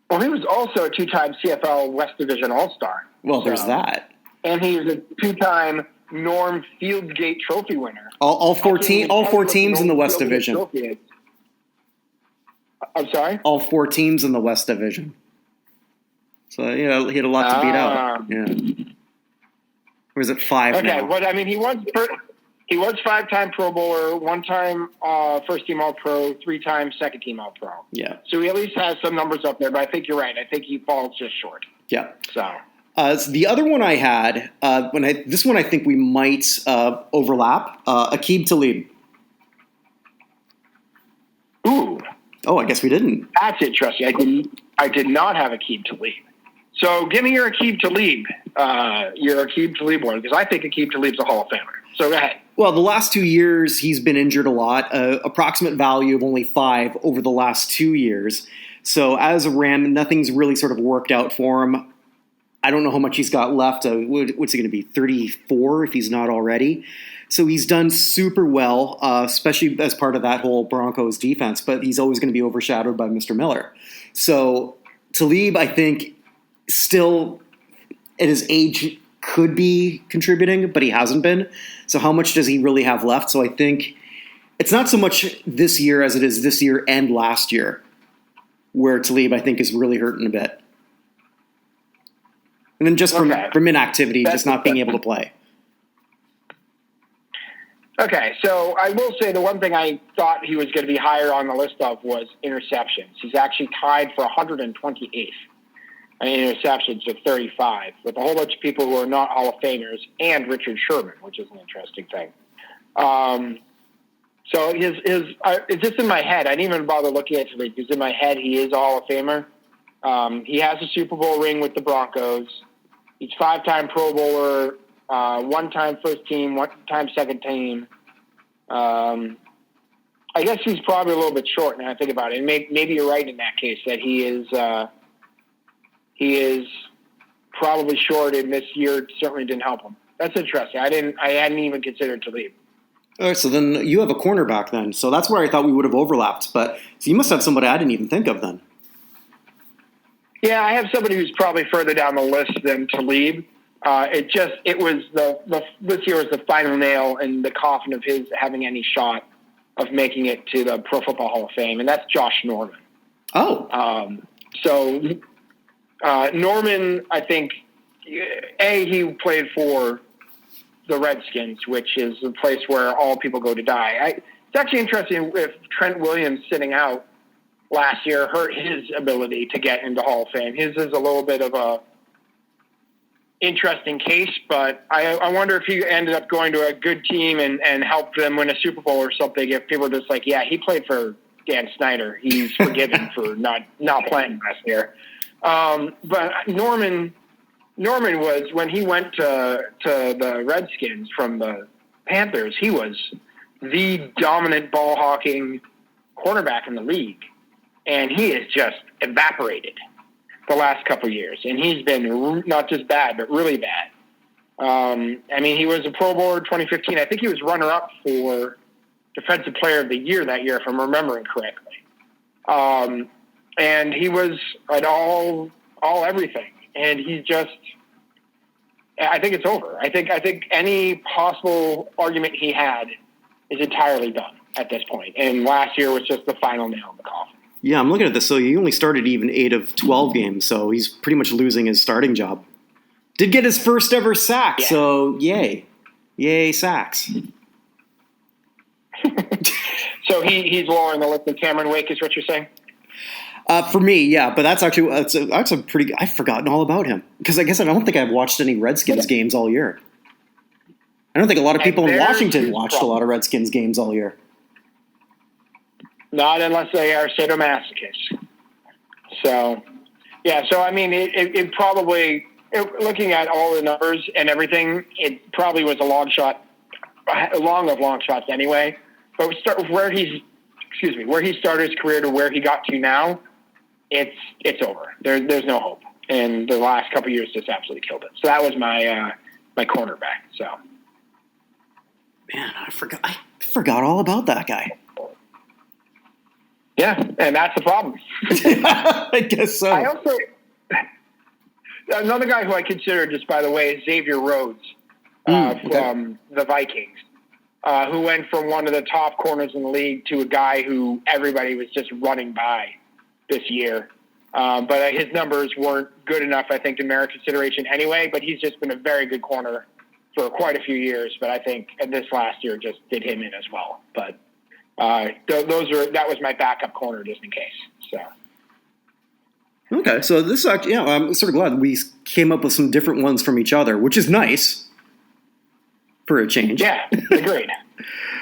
Well, he was also a two-time CFL West Division All-Star. Well, there's that. And he was a two-time Norm Fieldgate Trophy winner. All four teams in the West Division. I'm sorry? All 4 teams in the West Division. So, he had a lot to beat out. Yeah. Or is it 5 now? Okay, but I mean, he was 5-time Pro Bowler, 1-time first-team All-Pro, 3-time second-team All-Pro. Yeah. So he at least has some numbers up there, but I think you're right. I think he falls just short. Yeah. So the other one I had, this one I think we might overlap, Aqib Talib. Ooh. Oh, I guess we didn't. That's interesting. I did not have Aqib Talib. So give me your Aqib Talib, one, because I think Aqib Talib's a Hall of Famer. So go ahead. Well, the last 2 years, he's been injured a lot. Approximate value of only 5 over the last 2 years. So as a Ram, nothing's really sort of worked out for him. I don't know how much he's got left. What's he going to be, 34 if he's not already? So he's done super well, especially as part of that whole Broncos defense, but he's always going to be overshadowed by Mr. Miller. So Talib, I think, still at his age could be contributing, but he hasn't been. So how much does he really have left? So I think it's not so much this year as it is this year and last year, where Talib, I think, is really hurting a bit. And then just from inactivity, just not being able to play. Okay, so I will say the one thing I thought he was going to be higher on the list of was interceptions. He's actually tied for 128th in interceptions with 35, with a whole bunch of people who are not Hall of Famers and Richard Sherman, which is an interesting thing. So it's just in my head. I didn't even bother looking at it because in my head he is a Hall of Famer. He has a Super Bowl ring with the Broncos. He's 5-time Pro Bowler, 1-time first team, 1-time second team. I guess he's probably a little bit short now I think about it. And maybe you're right in that case that he is probably short, and this year certainly didn't help him. That's interesting. I hadn't even considered Talib. All right, so then you have a cornerback then. So that's where I thought we would have overlapped. But so you must have somebody I didn't even think of then. Yeah, I have somebody who's probably further down the list than Talib. This year was the final nail in the coffin of his having any shot of making it to the Pro Football Hall of Fame, and that's Josh Norman. Oh. Norman, I think, he played for the Redskins, which is the place where all people go to die. It's actually interesting if Trent Williams sitting out last year hurt his ability to get into Hall of Fame. His is a little bit of a interesting case, but I wonder if he ended up going to a good team and helped them win a Super Bowl or something, if people are just like, yeah, he played for Dan Snyder. He's forgiven for not playing last year. But Norman was, when he went to the Redskins from the Panthers, he was the dominant ball hawking quarterback in the league. And he is just evaporated. the last couple of years, and he's been not just bad, but really bad. I mean, he was a Pro Bowler 2015. I think he was runner-up for Defensive Player of the Year that year, if I'm remembering correctly. And he was at all everything, and he's just. I think it's over. I think any possible argument he had is entirely done at this point. And last year was just the final nail in the coffin. Yeah, I'm looking at this. So he only started even 8 of 12 games, so he's pretty much losing his starting job. Did get his first ever sack, so yay. Yay, sacks. So he's lower in the list than Cameron Wake is what you're saying? For me, yeah, but that's a pretty. I've forgotten all about him because I guess I don't think I've watched any Redskins games all year. I don't think a lot of people in Washington watched a lot of Redskins games all year. Not unless they are sadomasochists. So, yeah. So I mean, it probably looking at all the numbers and everything, it probably was a long shot, long shots anyway. But where he started his career to where he got to now. It's over. There's no hope. And the last couple of years just absolutely killed it. So that was my cornerback. So, man, I forgot all about that guy. Yeah, and that's the problem. I guess so. I also another guy who I consider, just by the way, is Xavier Rhodes from the Vikings, who went from one of the top corners in the league to a guy who everybody was just running by this year. But his numbers weren't good enough, I think, to merit consideration anyway. But he's just been a very good corner for quite a few years. But I think this last year just did him in as well. But that was my backup corner just in case. So. Okay, so this actually, I'm sort of glad we came up with some different ones from each other, which is nice for a change. Yeah, agreed.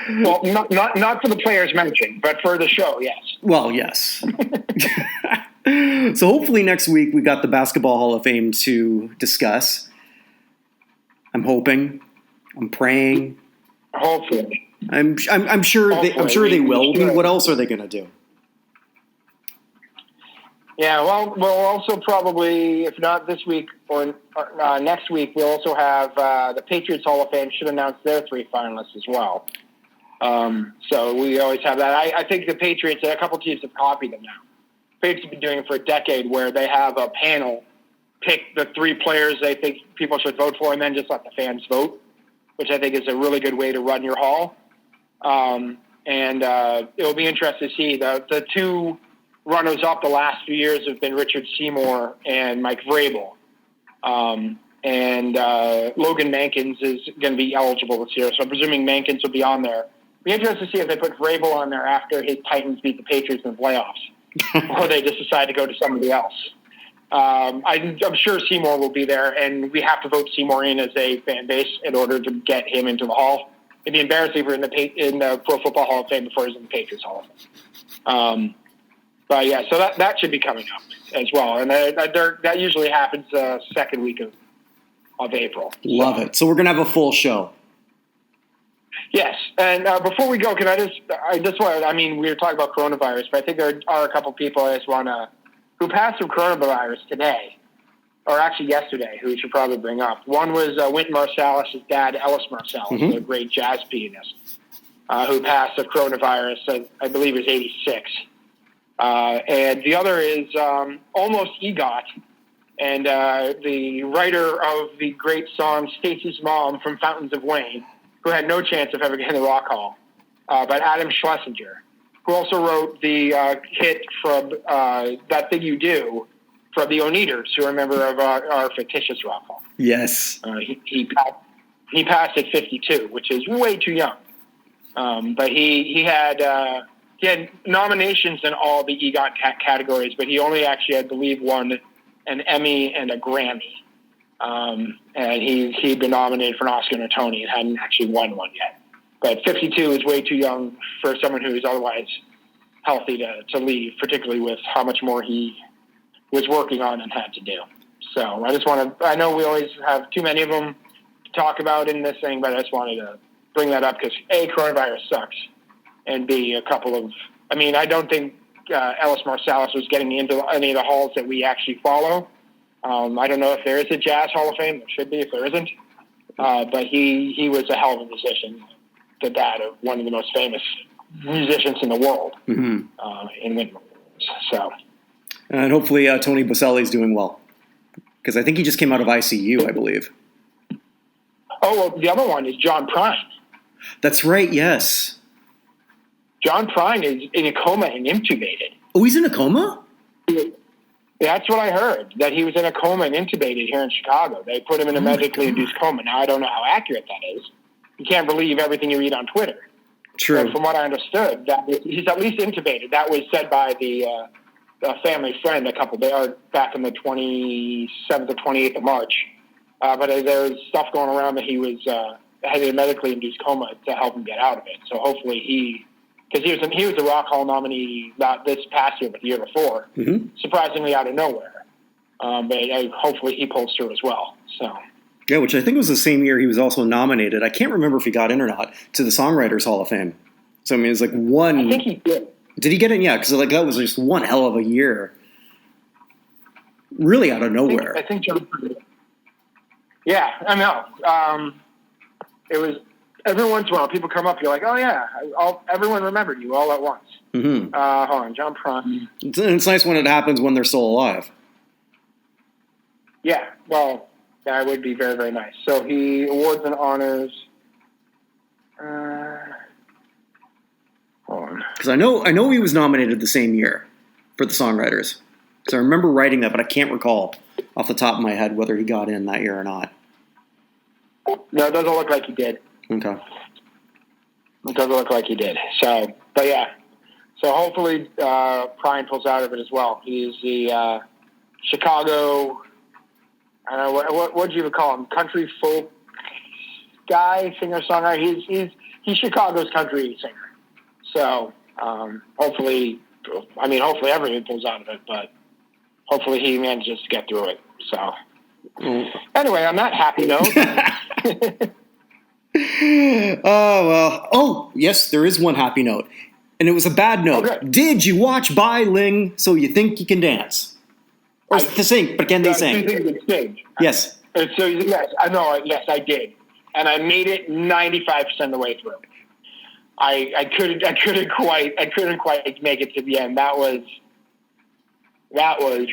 Well, not for the players mentioned, but for the show, yes. Well, yes. So hopefully next week we got the Basketball Hall of Fame to discuss. I'm hoping. I'm praying. Hopefully. I'm sure they will. I mean, what else are they going to do? Yeah, well, we'll also probably, if not this week or next week, we'll also have the Patriots Hall of Fame should announce their 3 finalists as well. So we always have that. I think the Patriots, a couple teams have copied them now. Patriots have been doing it for a decade where they have a panel pick the 3 players they think people should vote for and then just let the fans vote, which I think is a really good way to run your hall. And it'll be interesting to see the 2 runners-up the last few years have been Richard Seymour and Mike Vrabel. And Logan Mankins is going to be eligible this year, so I'm presuming Mankins will be on there. It'll be interesting to see if they put Vrabel on there after his Titans beat the Patriots in the playoffs, or they just decide to go to somebody else. I'm sure Seymour will be there, and we have to vote Seymour in as a fan base in order to get him into the Hall. It'd be embarrassing if we're in the Pro Football Hall of Fame before he's in the Patriots Hall of Fame. But yeah, so that should be coming up as well, and that usually happens second week of April. Love it. So we're gonna have a full show. Yes, and before we go, can I just want? I mean, we were talking about coronavirus, but I think there are a couple people I just want to who passed from coronavirus today, or actually yesterday, who we should probably bring up. One was Wynton Marsalis' dad, Ellis Marsalis, a great jazz pianist, who passed of coronavirus. I believe he was 86. And the other is almost EGOT, and the writer of the great song Stacy's Mom from Fountains of Wayne, who had no chance of ever getting the Rock Hall, but Adam Schlesinger, who also wrote the hit from That Thing You Do from the Oneaters, who are a member of our fictitious Rock Hall. Yes. He passed at 52, which is way too young. But he had nominations in all the EGOT categories, but he only actually, I believe, won an Emmy and a Grammy. And he'd been nominated for an Oscar and a Tony and hadn't actually won one yet. But 52 is way too young for someone who is otherwise healthy to leave, particularly with how much more he was working on and had to do. So I know we always have too many of them to talk about in this thing, but I just wanted to bring that up because A, coronavirus sucks, and B, I don't think Ellis Marsalis was getting into any of the halls that we actually follow. I don't know if there is a Jazz Hall of Fame. There should be if there isn't. But he was a hell of a musician, the dad of one of the most famous musicians in the world in Windmill. So, and hopefully Tony Boselli's doing well, because I think he just came out of ICU, I believe. Oh, well, the other one is John Prine. That's right, yes. John Prine is in a coma and intubated. Oh, he's in a coma? That's what I heard, that he was in a coma and intubated here in Chicago. They put him in a medically induced coma. Now, I don't know how accurate that is. You can't believe everything you read on Twitter. True. But from what I understood, he's at least intubated. That was said by the family friend back on the 27th or 28th of March. But there's stuff going around that he was had a medically induced coma to help him get out of it. So hopefully because he was a Rock Hall nominee not this past year, but the year before, surprisingly out of nowhere. But hopefully he pulls through as well. So. Yeah, which I think was the same year he was also nominated. I can't remember if he got in or not to the Songwriters Hall of Fame. So I mean, it's like one. I think he did. Did he get in? Yeah, because like that was just one hell of a year. Really out of nowhere. I think John. Yeah, I know. It was every once in a while people come up. You're like, oh yeah, everyone remembered you all at once. Hold on, John Prine. It's nice when it happens when they're still alive. Yeah, well, that would be very, very nice. So he awards and honors. Hold on. Because I know he was nominated the same year for the Songwriters. Because I remember writing that, but I can't recall off the top of my head whether he got in that year or not. No, it doesn't look like he did. Okay. It doesn't look like he did. So, but yeah. So hopefully Prine pulls out of it as well. He's the Chicago, I don't know, what do you call him? Country folk guy, singer-songwriter. He's Chicago's country singer. So hopefully everyone pulls out of it, but hopefully he manages to get through it. So anyway, on that happy note. Oh, well. Oh, yes, there is one happy note. And it was a bad note. Okay. Did you watch Bai Ling So You Think You Can Dance? Or to sing, but can they sing? Yes. So yes, I know. Yes, I did, and I made it 95% of the way through. I couldn't quite make it to the end. That was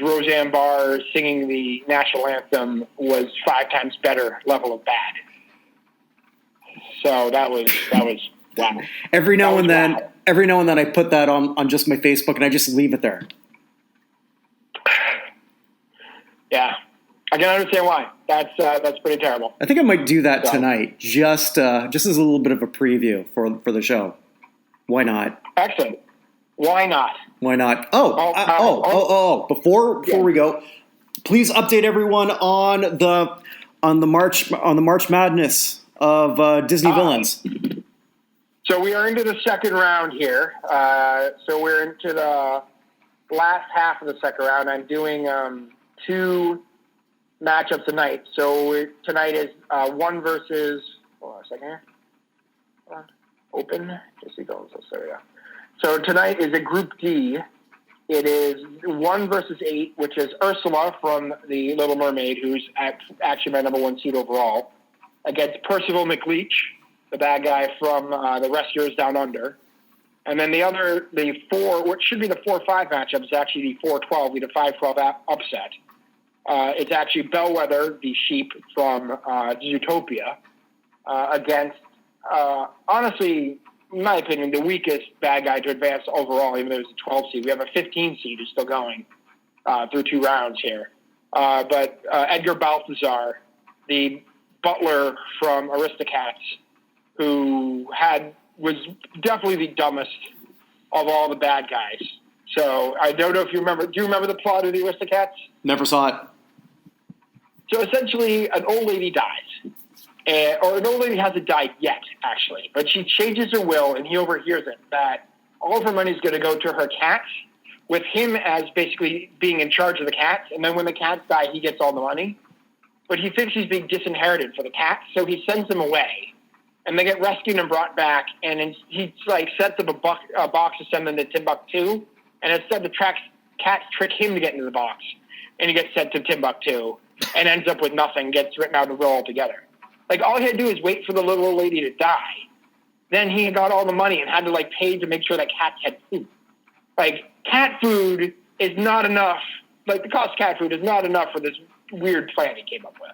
Roseanne Barr singing the national anthem was 5 times better level of bad. So that was wow. Every now and then I put that on just my Facebook and I just leave it there. Yeah, I can understand why. That's pretty terrible. I think I might do that tonight, just as a little bit of a preview for the show. Why not? Excellent. Why not? Why not? Before we go, please update everyone on the March Madness of Disney villains. So we are into the second round here. So we're into the last half of the second round. I'm doing 2 matchups tonight. So tonight is 1 versus. Hold on a second here. Open. Just see those. There we go. So tonight is a Group D. It is 1 versus 8, which is Ursula from The Little Mermaid, who's actually my number 1 seed overall, against Percival McLeach, the bad guy from The Rescuers Down Under. And then the 4, what should be the 4-5 matchup is actually the 4-12, the 5-12 upset. It's actually Bellwether, the sheep from Zootopia, against, honestly, in my opinion, the weakest bad guy to advance overall, even though it's a 12 seed. We have a 15 seed who's still going through 2 rounds here. But Edgar Balthazar, the butler from Aristocats, who was definitely the dumbest of all the bad guys. So I don't know if you remember. Do you remember the plot of the Aristocats? Never saw it. So essentially, an old lady dies. Or an old lady hasn't died yet, actually. But she changes her will, and he overhears it, that all of her money is going to go to her cats, with him as basically being in charge of the cats. And then when the cats die, he gets all the money. But he thinks he's being disinherited for the cats, so he sends them away. And they get rescued and brought back, and he sets up a box to send them to Timbuktu, and instead the cats trick him to get into the box, and he gets sent to Timbuktu and ends up with nothing, gets written out of the will altogether. Like, all he had to do is wait for the little old lady to die. Then he got all the money and had to, like, pay to make sure that cats had food. Like, cat food is not enough. Like, the cost of cat food is not enough for this weird plan he came up with.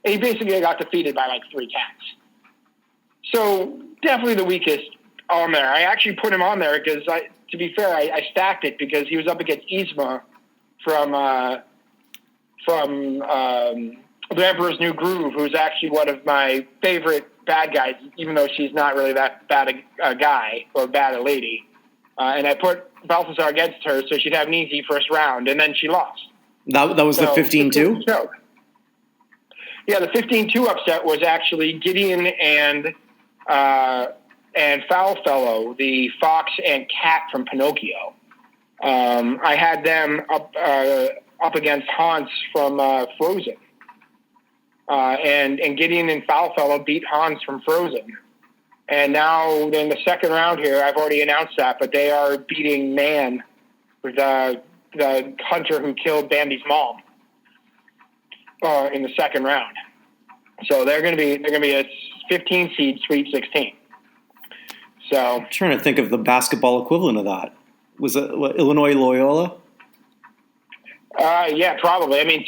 And he basically got defeated by, like, 3 cats. So, definitely the weakest on there. I actually put him on there because, to be fair, I stacked it because he was up against Yzma from The Emperor's New Groove, who's actually one of my favorite bad guys, even though she's not really that bad a guy or bad a lady. And I put Balthazar against her so she'd have an easy first round, and then she lost. That was the 15-2? Yeah, the 15-2 upset was actually Gideon and Foulfellow, the fox and cat from Pinocchio. I had them up against Hans from Frozen. And Gideon and Foulfellow beat Hans from Frozen. And now in the second round here, I've already announced that, but they are beating Man, the hunter who killed Bambi's mom, in the second round. So they're going to be a 15 seed Sweet 16. So I'm trying to think of the basketball equivalent of that. Was it Illinois Loyola? Yeah, probably. I mean,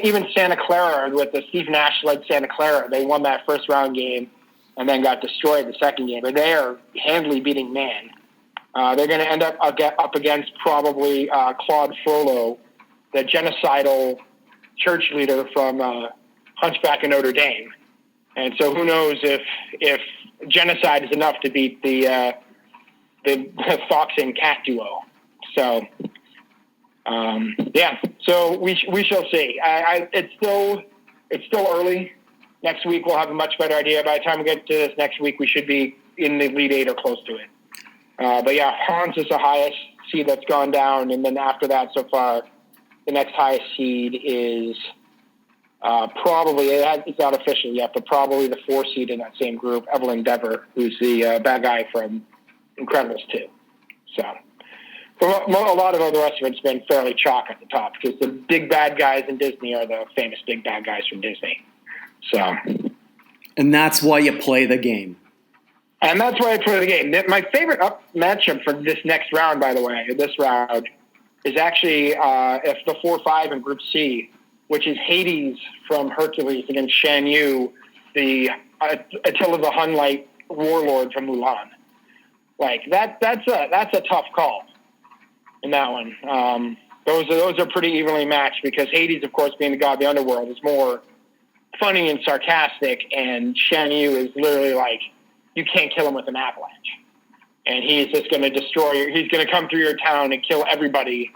even Santa Clara, with the Steve Nash-led Santa Clara, they won that first round game and then got destroyed the second game. But they are handily beating Man. They're going to end up against probably Claude Frollo, the genocidal church leader from Hunchback of Notre Dame. And so who knows if genocide is enough to beat the fox and cat duo. So... yeah, so we shall see. It's still early. Next week we'll have a much better idea. By the time we get to this next week, we should be in the Elite 8 or close to it. But yeah, Hans is the highest seed that's gone down, and then after that, so far, the next highest seed is probably, it's not official yet, but probably the 4 seed in that same group, Evelyn Dever, who's the bad guy from Incredibles 2. So... a lot of the rest of it's been fairly chalk at the top because the big bad guys in Disney are the famous big bad guys from Disney. So, and that's why you play the game. And that's why I play the game. My favorite matchup for this next round, by the way, this round, is actually if the 4-5 in Group C, which is Hades from Hercules against Shan Yu, the Attila the Hun-like warlord from Mulan. Like that's a tough call. In that one, those are pretty evenly matched because Hades, of course, being the god of the underworld, is more funny and sarcastic, and Shan Yu is literally like, you can't kill him with an avalanche, and he's just going to destroy you. He's going to come through your town and kill everybody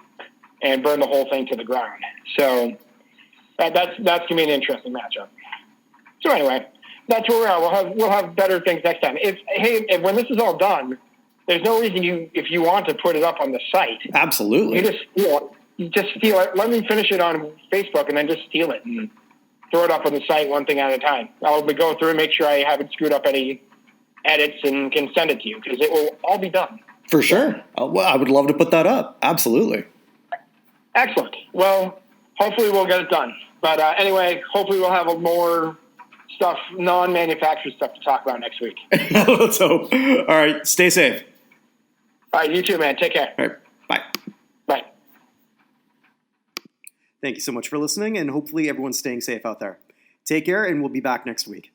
and burn the whole thing to the ground. So that's going to be an interesting matchup. So anyway, that's where we're at. We'll have better things next time. If when this is all done, there's no reason if you want to put it up on the site. Absolutely. You just steal it. Let me finish it on Facebook and then just steal it and throw it up on the site one thing at a time. I'll go through and make sure I haven't screwed up any edits and can send it to you because it will all be done. For sure. Well, I would love to put that up. Absolutely. Excellent. Well, hopefully we'll get it done. But anyway, hopefully we'll have more stuff, non-manufactured stuff to talk about next week. Let's hope. All right. Stay safe. All right, you too, man. Take care. All right, bye. Bye. Thank you so much for listening, and hopefully everyone's staying safe out there. Take care, and we'll be back next week.